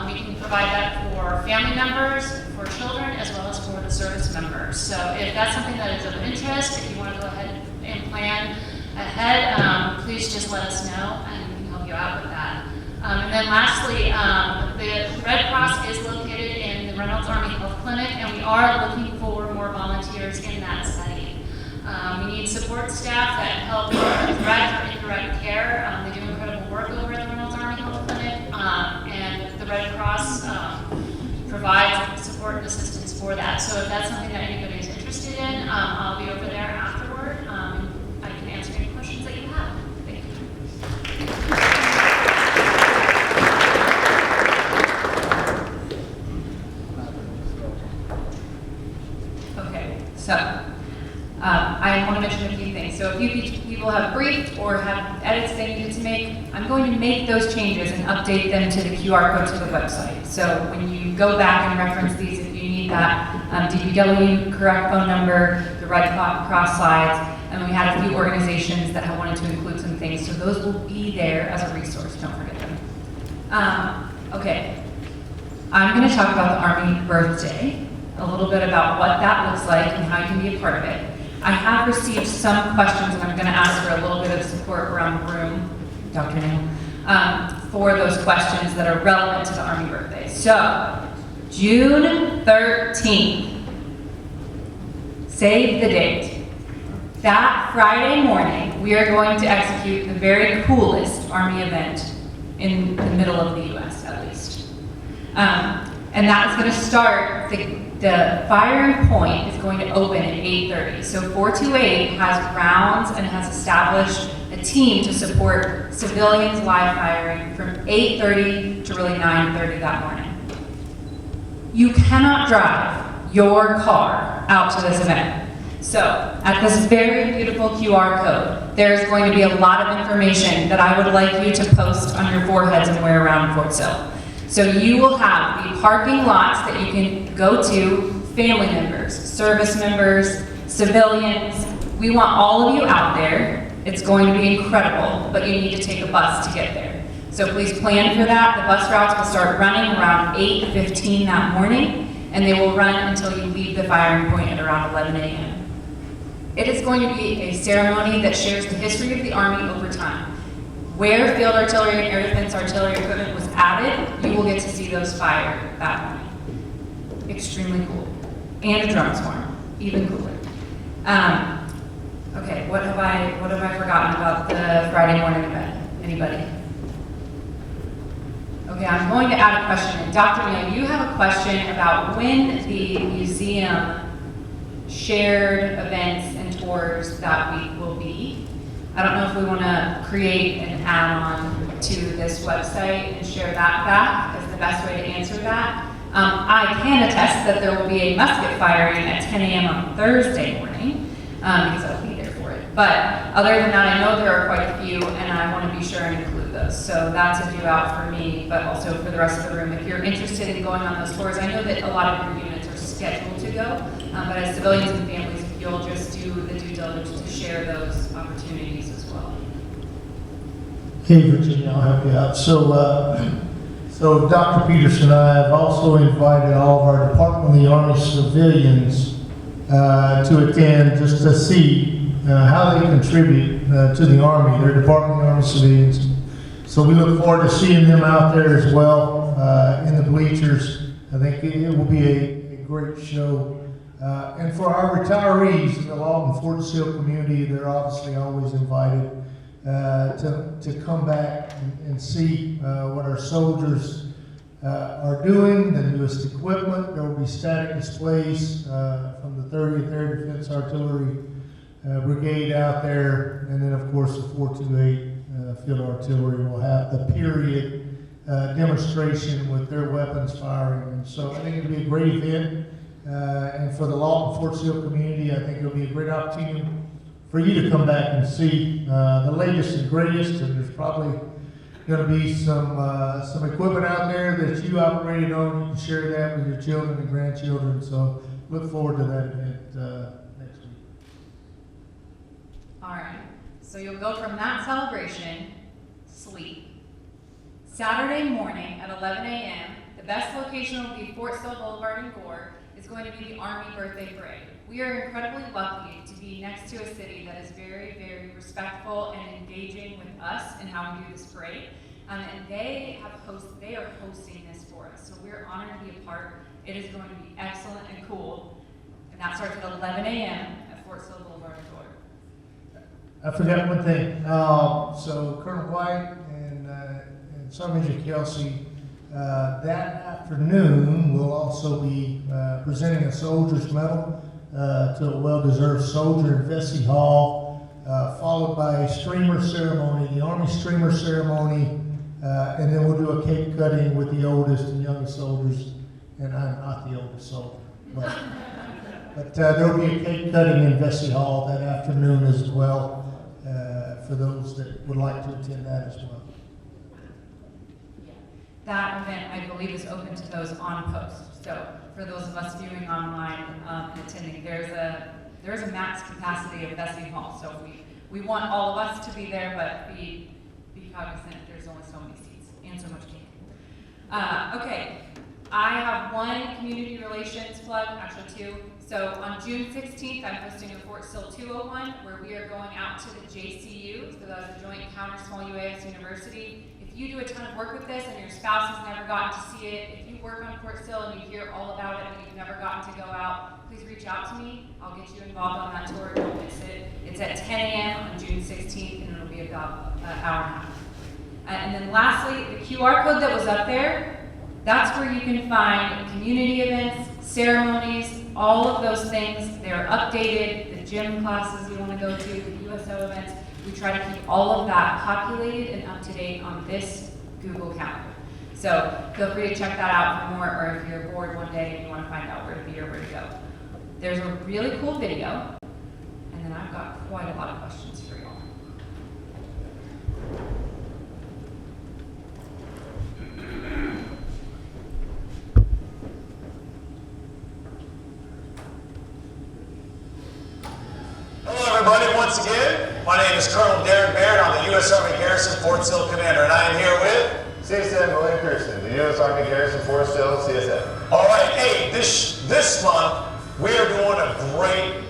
We can provide that for family members, for children, as well as for the service members. So if that's something that is of interest, if you want to go ahead and plan ahead, please just let us know and we can help you out with that. And then lastly, the Red Cross is located in the Reynolds Army Health Clinic, and we are looking for more volunteers in that setting. We need support staff that help with direct or indirect care. They do incredible work over at the Reynolds Army Health Clinic, and the Red Cross provides support and assistance for that. So if that's something that anybody is interested in, I'll be over there afterward. I can answer any questions that you have. Thank you. Okay, so I want to mention a few things. So if you people have briefed or have edits they needed to make, I'm going to make those changes and update them to the QR code to the website. So when you go back and reference these, if you need that DPW correct phone number, the Red Cross slides, and we had a few organizations that have wanted to include some things, so those will be there as a resource. Don't forget them. Okay, I'm going to talk about the Army birthday, a little bit about what that looks like and how you can be a part of it. I have received some questions, and I'm going to ask for a little bit of support around the room, Dr. Neal, for those questions that are relevant to the Army birthday. So, June 13th, save the date. That Friday morning, we are going to execute the very coolest Army event in the middle of the U.S., at least. And that is going to start, the firing point is going to open at 8:30. So 428 has grounds and has established a team to support civilians live firing from 8:30 to really 9:30 that morning. You cannot drive your car out to this event. So at this very beautiful QR code, there's going to be a lot of information that I would like you to post on your foreheads and wear around Fort Sill. So you will have the parking lots that you can go to, family members, service members, civilians. We want all of you out there. It's going to be incredible, but you need to take a bus to get there. So please plan for that. The bus routes will start running around 8:15 that morning, and they will run until you leave the firing point at around 11 a.m. It is going to be a ceremony that shares the history of the Army over time. Where field artillery and air defense artillery equipment was added, you will get to see those fired that morning. Extremely cool. And a drum swarm, even cooler. Okay, what have I forgotten about the Friday morning event? Anybody? Okay, I'm going to add a question in. Dr. Neal, you have a question about when the museum shared events and tours that week will be. I don't know if we want to create an add-on to this website and share that back as the best way to answer that. I can attest that there will be a musket firing at 10 a.m. on Thursday morning because I'll be there for it. But other than that, I know there are quite a few, and I want to be sure and include those. So that's a do out for me, but also for the rest of the room. If you're interested in going on those tours, I know that a lot of your units are scheduled to go, but as civilians and families, if you'll just do the due diligence to share those opportunities as well. Hey, Virginia, I'll help you out. So Dr. Peterson and I have also invited all of our Department of the Army civilians to attend just to see how they contribute to the Army. They're Department of the Army civilians. So we look forward to seeing them out there as well in the bleachers. I think it will be a great show. And for our retirees in the Lawton Fort Sill community, they're obviously always invited to come back and see what our soldiers are doing, the newest equipment. There will be static displays from the 30th Air Defense Artillery Brigade out there, and then of course the 428 Field Artillery will have the period demonstration with their weapons firing. And so I think it'll be a great event, and for the Lawton Fort Sill community, I think it'll be a great opportunity for you to come back and see the latest and greatest, and there's probably going to be some equipment out there that you operated on. You can share that with your children and grandchildren. So look forward to that event next week. All right, so you'll go from that celebration, sleep. Saturday morning at 11 a.m., the best location will be Fort Sill Boulevard in Gore, is going to be the Army Birthday Parade. We are incredibly lucky to be next to a city that is very, very respectful and engaging with us in how we do this parade. And they are hosting this for us. So we're honored to be a part. It is going to be excellent and cool. And that starts at 11 a.m. at Fort Sill Boulevard door. I forgot one thing. So Colonel White and Sergeant Major Kelsey, that afternoon will also be presenting a soldier's medal to a well-deserved soldier in Vesey Hall, followed by a streamer ceremony, the Army streamer ceremony, and then we'll do a cake cutting with the oldest and youngest soldiers. And I'm not the oldest soldier, but there'll be a cake cutting in Vesey Hall that afternoon as well, for those that would like to attend that as well. That event, I believe, is open to those on post. So for those of us viewing online and attending, there's a max capacity of Vesey Hall. So we want all of us to be there, but be cognizant there's only so many seats and so much cake. Okay, I have one community relations plug, actually two. So on June 16th, I'm hosting a Fort Sill 201 where we are going out to the JCU, so that's a Joint Encounter Small UAS University. If you do a ton of work with this and your spouse has never gotten to see it, if you work on Fort Sill and you hear all about it but you've never gotten to go out, please reach out to me. I'll get you involved on that tour. Don't miss it. It's at 10 a.m. on June 16th and it'll be about an hour and a half. And then lastly, the QR code that was up there, that's where you can find community events, ceremonies, all of those things. They're updated, the gym classes you want to go to, the USO events. We try to keep all of that populated and up to date on this Google Calendar. So feel free to check that out for more, or if you're bored one day and you want to find out where to be or where to go. There's a really cool video, and then I've got quite a lot of questions for y'all. Hello everybody, once again, my name is Colonel Darren Baird. I'm the U.S. Army Garrison Fort Sill Commander, and I am here with CSM William Kirsten, the U.S. Army Garrison Fort Sill, CSM. All right, hey, this month we are doing a great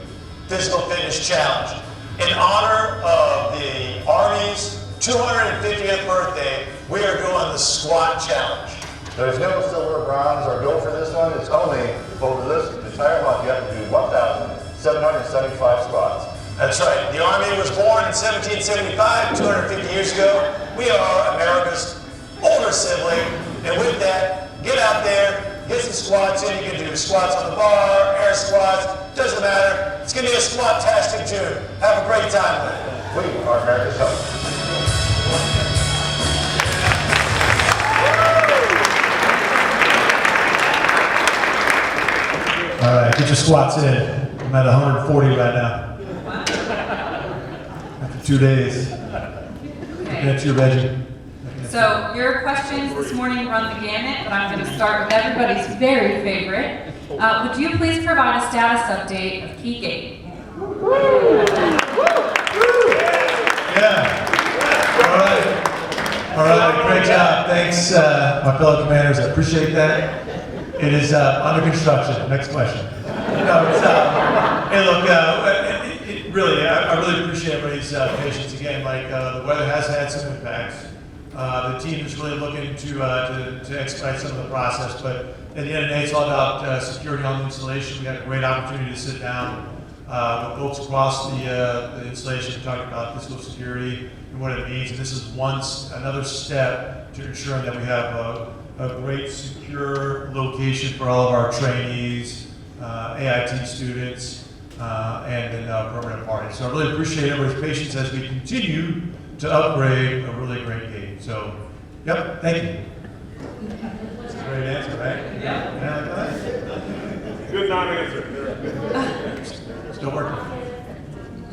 physical fitness challenge in honor of the Army's 250th birthday. We are doing the squat challenge. There's no silver, bronze, or gold for this one. It's only over this entire month you have to do 1,775 squats. That's right. The Army was born in 1775, 250 years ago. We are America's older sibling, and with that, get out there, get some squats in. You can do squats on the bar, air squats, doesn't matter. It's going to be a squat-tastic June. Have a great time with it. We are America's hope. All right, get your squats in. I'm at 140 right now. After 2 days. That's your Reggie. So your questions this morning run the gamut, but I'm going to start with everybody's very favorite. Would you please provide a status update of Keygate? Yeah. All right, great job. Thanks, my fellow commanders. I appreciate that. It is under construction. Next question. No, it's, hey, look, really, I really appreciate everybody's patience again. Like, the weather has had some impacts. The team is really looking to expedite some of the process, but at the end of the day, it's all about security on the installation. We had a great opportunity to sit down with folks across the installation and talk about physical security and what it means. And this is another step to ensuring that we have a great, secure location for all of our trainees, AIT students, and then permanent parties. So I really appreciate everybody's patience as we continue to upgrade a really great game. So, yep, thank you. That's a great answer, right? Yeah. Good non-answer. Still working.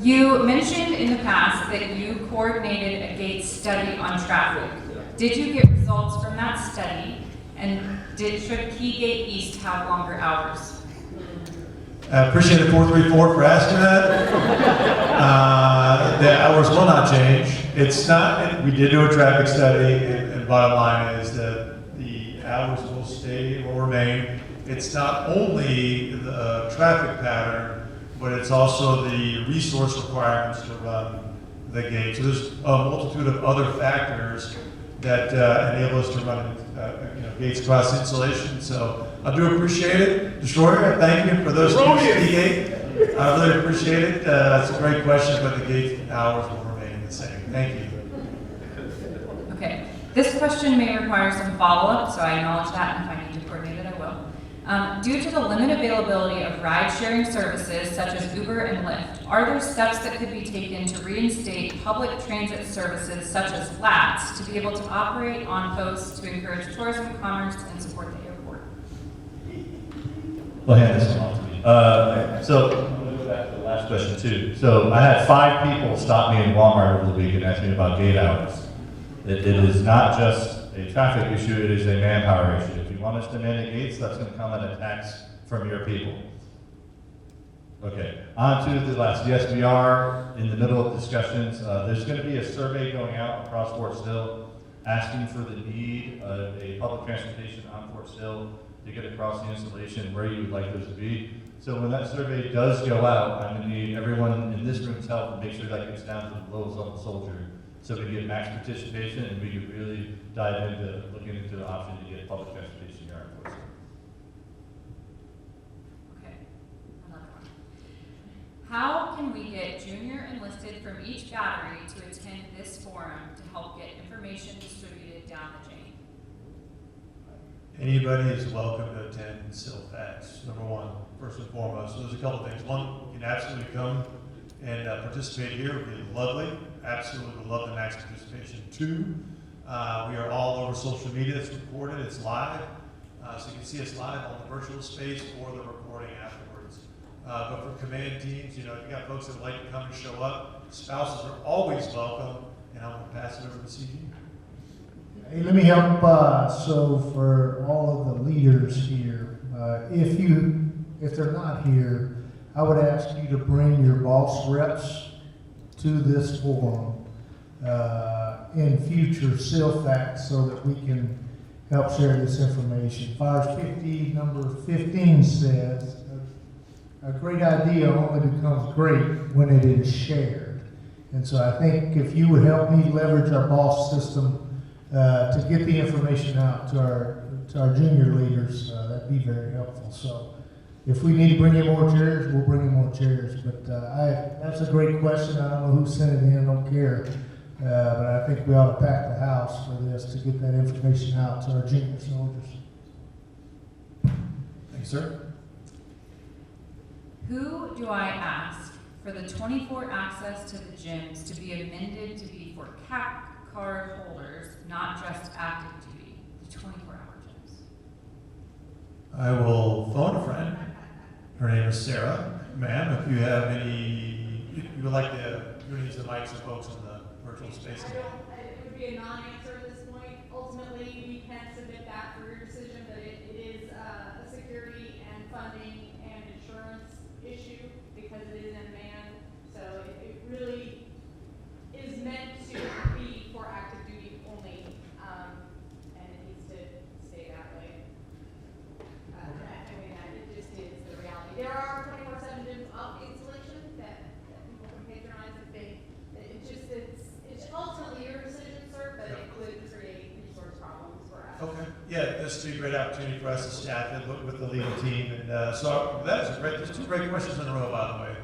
You mentioned in the past that you coordinated a gate study on traffic. Did you get results from that study? And should Keygate East have longer hours? I appreciate it, 434, for asking that. The hours will not change. It's not, we did do a traffic study, and bottom line is that the hours will stay or remain. It's not only the traffic pattern, but it's also the resource requirements to run the gate. So there's a multitude of other factors that enable us to run gates across insulation. So I do appreciate it. Destroyer, thank you for those gate. I really appreciate it. That's a great question, but the gate hours will remain the same. Thank you. Okay, this question may require some follow-up, so I acknowledge that, and if I need to coordinate it, I will. Due to the limited availability of ride-sharing services such as Uber and Lyft, are there steps that could be taken to reinstate public transit services such as flats to be able to operate on posts to encourage tourism, commerce, and support the airport? Well, hand this one off to me. So I'm going to go back to the last question too. So I had 5 people stop me in Walmart over the week and ask me about gate hours. It is not just a traffic issue, it is a manpower issue. If you want us to man the gates, that's going to come at a tax from your people. Okay, on to the last. Yes, we are in the middle of discussions. There's going to be a survey going out across Fort Sill asking for the need of a public transportation on Fort Sill to get across the installation where you would like those to be. So when that survey does go out, I'm going to need everyone in this room's help to make sure that gets down to the lowest level soldier, so we get max participation and we could really dive into looking into the option to get public transportation here in Fort Sill. Okay, another one. How can we get junior enlisted from each battery to attend this forum to help get information distributed down the chain? Anybody is welcome to attend SillFacts, number one, first and foremost. So there's a couple things. One, you can absolutely come and participate here. It would be lovely. Absolutely would love the max participation. 2, we are all over social media. It's recorded. It's live. So you can see us live on the virtual space or the recording afterwards. But for command teams, if you got folks that would like to come and show up, spouses are always welcome. And I'm going to pass it over to CG. Hey, let me help. So for all of the leaders here, if they're not here, I would ask you to bring your boss reps to this forum in future SillFacts so that we can help share this information. Fires 50, number 15 says, a great idea only becomes great when it is shared. And so I think if you would help me leverage our boss system to get the information out to our junior leaders, that'd be very helpful. So if we need to bring in more chairs, we'll bring in more chairs. But that's a great question. I don't know who sent it in, I don't care. But I think we ought to pack the house for this to get that information out to our junior soldiers. Thank you, sir. Who do I ask for the 24 access to the gyms to be amended to be for CAP card holders, not just active duty, the 24-hour gyms? I will phone a friend. Her name is Sarah. Ma'am, if you have any, you would like to use the mics of folks on the virtual space. It would be a non-answer at this point. Ultimately, we can submit that for your decision, but it is a security and funding and insurance issue because it is in man. So it really is meant to be for active duty only, and it needs to stay that way. It just is the reality. There are 24/7 gyms of installation that people can patronize if they. It's ultimately your decision, sir, but it could create resource problems for us. Okay. Yeah, this would be a great opportunity for us to staff it with the legal team. And so that's there's 2 great questions in a row, by the way.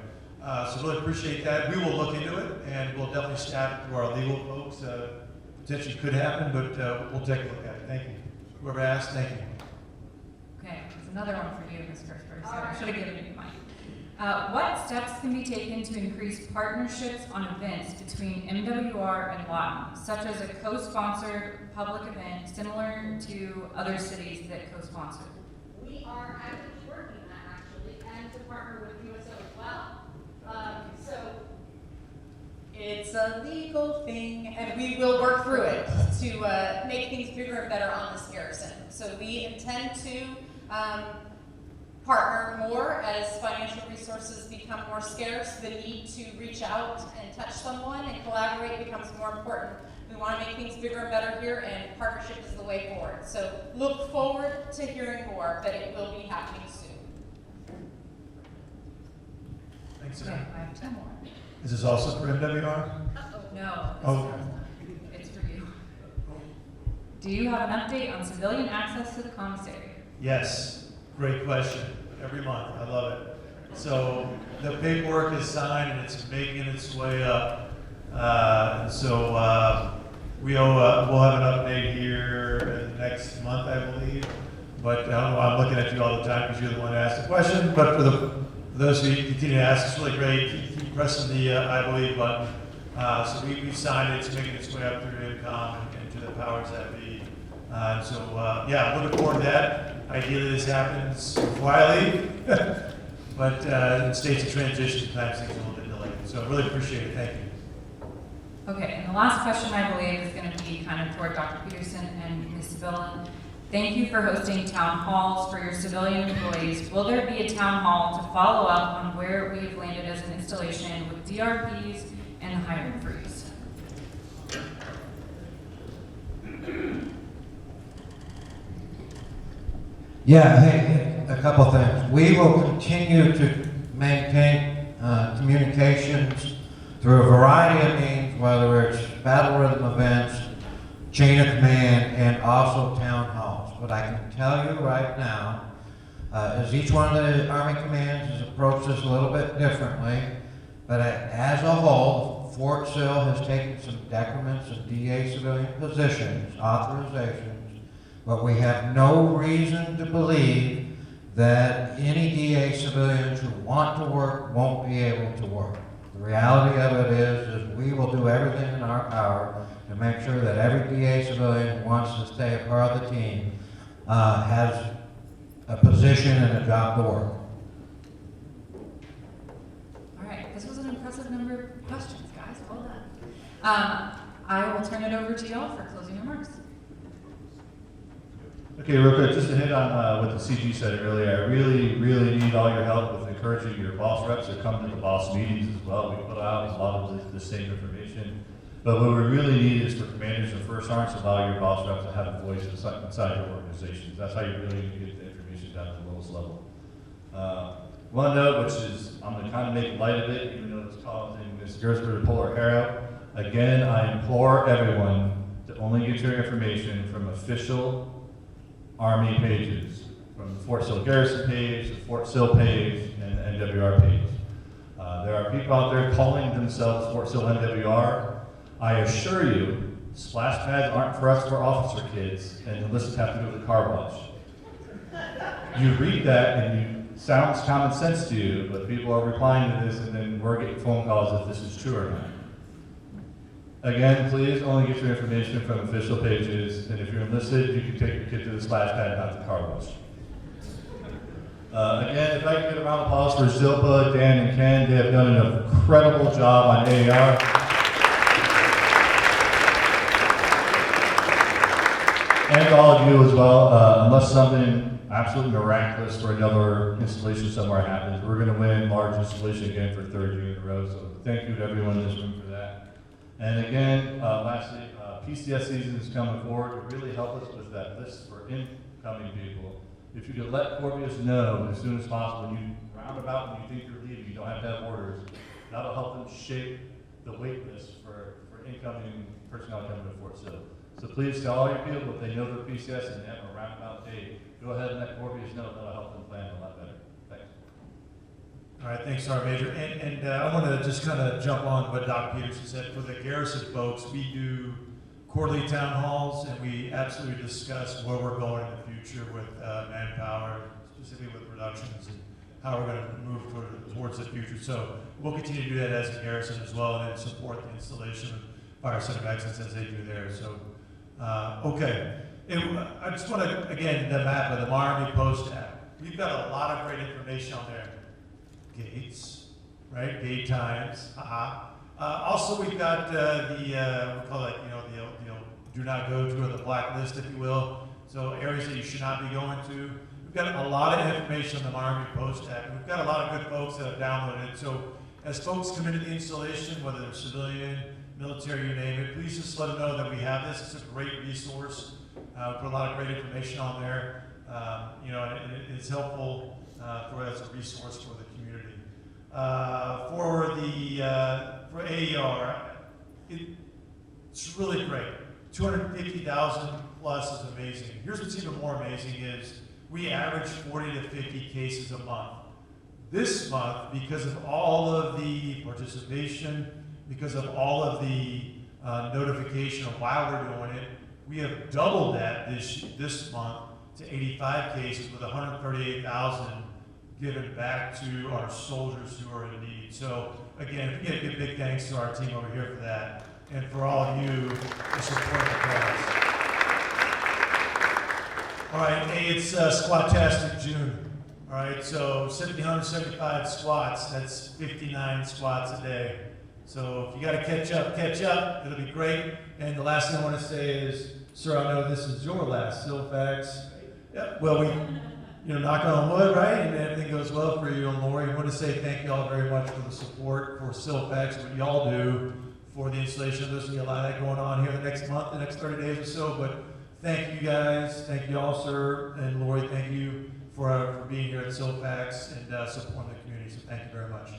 So really appreciate that. We will look into it, and we'll definitely staff it through our legal folks. Potentially could happen, but we'll take a look at it. Thank you. Whoever asked, thank you. Okay, there's another one for you, Ms. Kirchberg. So I should have given you mine. What steps can be taken to increase partnerships on events between MWR and Lawton, such as a co-sponsored public event similar to other cities that co-sponsor? We are actively working on that actually, and to partner with USO as well. So it's a legal thing, and we will work through it to make things bigger and better on this garrison. So we intend to partner more as financial resources become more scarce. The need to reach out and touch someone and collaborate becomes more important. We want to make things bigger and better here, and partnership is the way forward. So look forward to hearing more, but it will be happening soon. Thanks, Okay, sir. I have 2 more. Is this also for MWR? No. Oh. It's for you. Do you have an update on civilian access to the commissary? Yes, great question. Every month, I love it. So the paperwork is signed and it's making its way up. We'll have an update here in the next month, I believe. But I don't know, I'm looking at you all the time because you're the one that asked the question. But for those who continue to ask, it's really great. Keep pressing the I believe button. So we've signed it. It's making its way up through INCOM and to the powers that be. Looking forward to that. Ideally, this happens before I leave. But in states of transition, sometimes things are a little bit delayed. So really appreciate it. Thank you. Okay, and the last question I believe is going to be kind of toward Dr. Peterson and Ms. Sibylla. Thank you for hosting town halls for your civilian employees. Will there be a town hall to follow up on where we have landed as an installation with DRPs and the hiring freeze? Yeah, hey, a couple things. We will continue to maintain communications through a variety of means, whether it's battle rhythm events, chain of command, and also town halls. What I can tell you right now is each one of the Army commands has approached this a little bit differently, but as a whole, Fort Sill has taken some decrements of DA civilian positions, authorizations, but we have no reason to believe that any DA civilians who want to work won't be able to work. The reality of it is we will do everything in our power to make sure that every DA civilian who wants to stay a part of the team has a position and a job to work. All right, this was an impressive number of questions, guys. Well done. I will turn it over to y'all for closing remarks. Okay, real quick, just to hit on what the CG said earlier, I really, really need all your help with encouraging your boss reps to come to the boss meetings as well. We put out a lot of the same information, but what we really need is for commanders and first sergeants to allow your boss reps to have a voice inside your organizations. That's how you really get the information down to the lowest level. One note, which is, I'm going to kind of make light of it, even though it's causing Ms. Gersberg to pull her hair out. Again, I implore everyone to only get your information from official Army pages, from the Fort Sill Garrison page, the Fort Sill page, and the NWR page. There are people out there calling themselves Fort Sill NWR. I assure you, splash pads aren't for us, for officer kids, and the lists have to go to the car wash. You read that and it sounds common sense to you, but people are replying to this and then we're getting phone calls if this is true or not. Again, please only get your information from official pages, and if you're enlisted, you can take your kid to the splash pad, not the car wash. Again, if I can get a round of applause for Zilpa, Dan, and Ken, they have done an incredible job on AAR. And all of you as well, unless something absolutely miraculous for another installation somewhere happens, we're going to win large installation again for third year in a row, so thank you to everyone in this room for that. And again, lastly, PCS season is coming forward to really help us with that list for incoming people. If you could let Corvius know as soon as possible, when you roundabout when you think you're leaving, you don't have to have orders, that'll help them shape the wait list for incoming personnel coming to Fort Sill. So please tell all your people if they know their PCS and they have a roundabout date, go ahead and let Corvius know, that'll help them plan a lot better. Thanks. All right, thanks, Sergeant Major. And I want to just kind of jump on what Dr. Peterson said. For the garrison folks, we do quarterly town halls, and we absolutely discuss where we're going in the future with manpower, specifically with reductions and how we're going to move towards the future. So we'll continue to do that as a garrison as well, and then support the installation of Fire Center of Excellence as they do there. So, okay. I just want to, again, the map of the Army Post app. We've got a lot of great information on there. Gates, right? Gate times. Also, we've got we call it, do not go to, or the blacklist, if you will. So areas that you should not be going to. We've got a lot of information on the Army Post app. We've got a lot of good folks that have downloaded it. So as folks come into the installation, whether they're civilian, military, you name it, please just let them know that we have this. It's a great resource. Put a lot of great information on there. It's helpful as a resource for the community. For AER, it's really great. 250,000 plus is amazing. Here's what's even more amazing is we average 40 to 50 cases a month. This month, because of all of the participation, because of all of the notification of why we're doing it, we have doubled that this month to 85 cases with 138,000 given back to our soldiers who are in need. So again, if we get a big thanks to our team over here for that, and for all of you to support the cause. All right, hey, it's Squat-tastic June. All right, so 1,775 squats, that's 59 squats a day. So if you gotta catch up, it'll be great. And the last thing I wanna say is, sir, I know this is your last SillFacts. Yeah, well, we, knock on wood, right? And everything goes well for you and Lori. I want to say thank you all very much for the support for SillFacts, what y'all do for the installation of this. We have a lot of that going on here the next month, the next 30 days or so. But thank you guys, thank you all, sir, and Lori, thank you for being here at SillFacts and supporting the community. So thank you very much.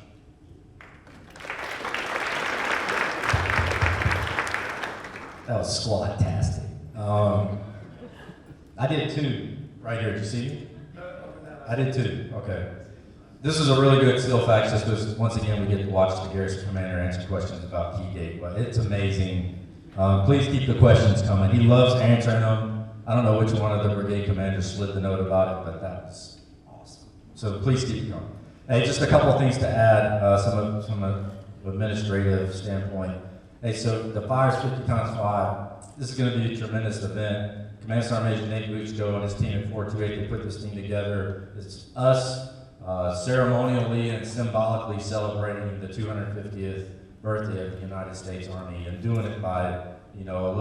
That was squat-tastic. I did too. Right here, did you see me? I did too, okay. This is a really good SillFacts just because, once again, we get to watch the Garrison Commander answer questions about Keygate, but it's amazing. Please keep the questions coming. He loves answering them. I don't know which one of the brigade commanders slid the note about it, but that was awesome. So please keep going. Hey, just a couple of things to add, from an administrative standpoint. Hey, so the fire's 50 times 5. This is going to be a tremendous event. Command Sergeant Major Nate Buchko and his team at 428, they put this thing together. It's us ceremonially and symbolically celebrating the 250th birthday of the United States Army and doing it by, a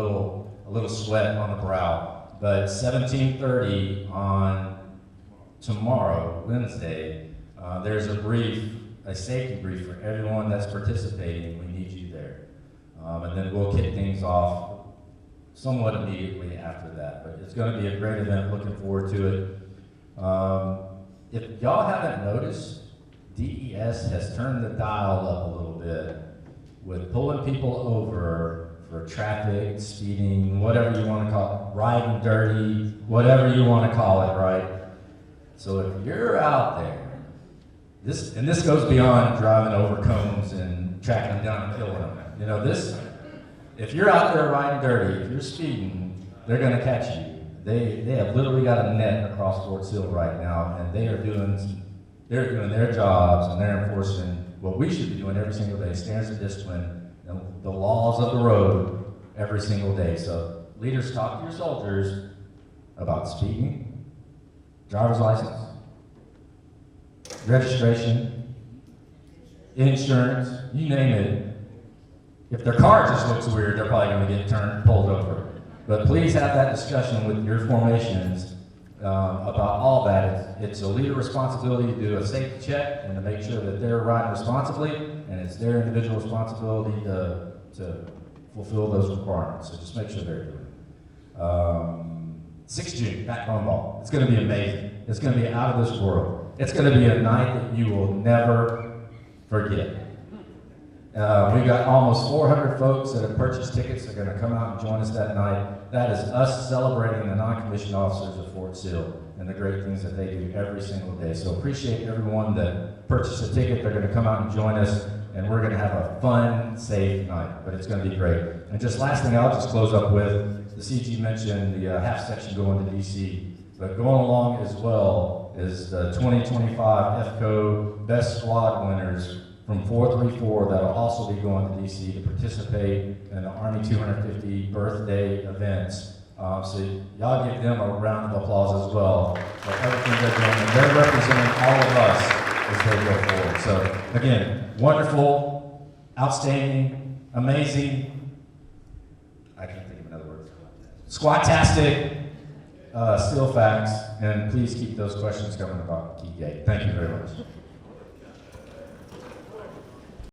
little sweat on the brow. But 17:30 on tomorrow, Wednesday, there's a safety brief for everyone that's participating. We need you there. And then we'll kick things off somewhat immediately after that. But it's going to be a great event. Looking forward to it. If y'all haven't noticed, DES has turned the dial up a little bit with pulling people over for traffic, speeding, whatever you want to call it, riding dirty, whatever you want to call it, right? So if you're out there, this goes beyond driving over cones and tracking them down and killing them. If you're out there riding dirty, if you're speeding, they're going to catch you. They have literally got a net across Fort Sill right now, and they're doing their jobs, and they're enforcing what we should be doing every single day, standards of discipline, and the laws of the road every single day. So leaders, talk to your soldiers about speeding, driver's license, registration, insurance, you name it. If their car just looks weird, they're probably going to get pulled over. But please have that discussion with your formations about all that. It's a leader responsibility to do a safety check and to make sure that they're riding responsibly, and it's their individual responsibility to fulfill those requirements. So just make sure they're doing it. 6th June, backbone ball. It's going to be amazing. It's going to be out of this world. It's going to be a night that you will never forget. We've got almost 400 folks that have purchased tickets that are going to come out and join us that night. That is us celebrating the non-commissioned officers of Fort Sill and the great things that they do every single day. So appreciate everyone that purchased a ticket. They're going to come out and join us, and we're going to have a fun, safe night. But it's going to be great. And just last thing I'll just close up with, the CG mentioned the half section going to DC. But going along as well is the 2025 FCO Best Squad winners from 434 that'll also be going to DC to participate in the Army 250 birthday events. So y'all give them a round of applause as well for everything they're doing. And they're representing all of us as they go forward. So again, wonderful, outstanding, amazing. I can't think of another word. Squat-tastic, SillFacts, and please keep those questions coming about Keygate. Thank you very much.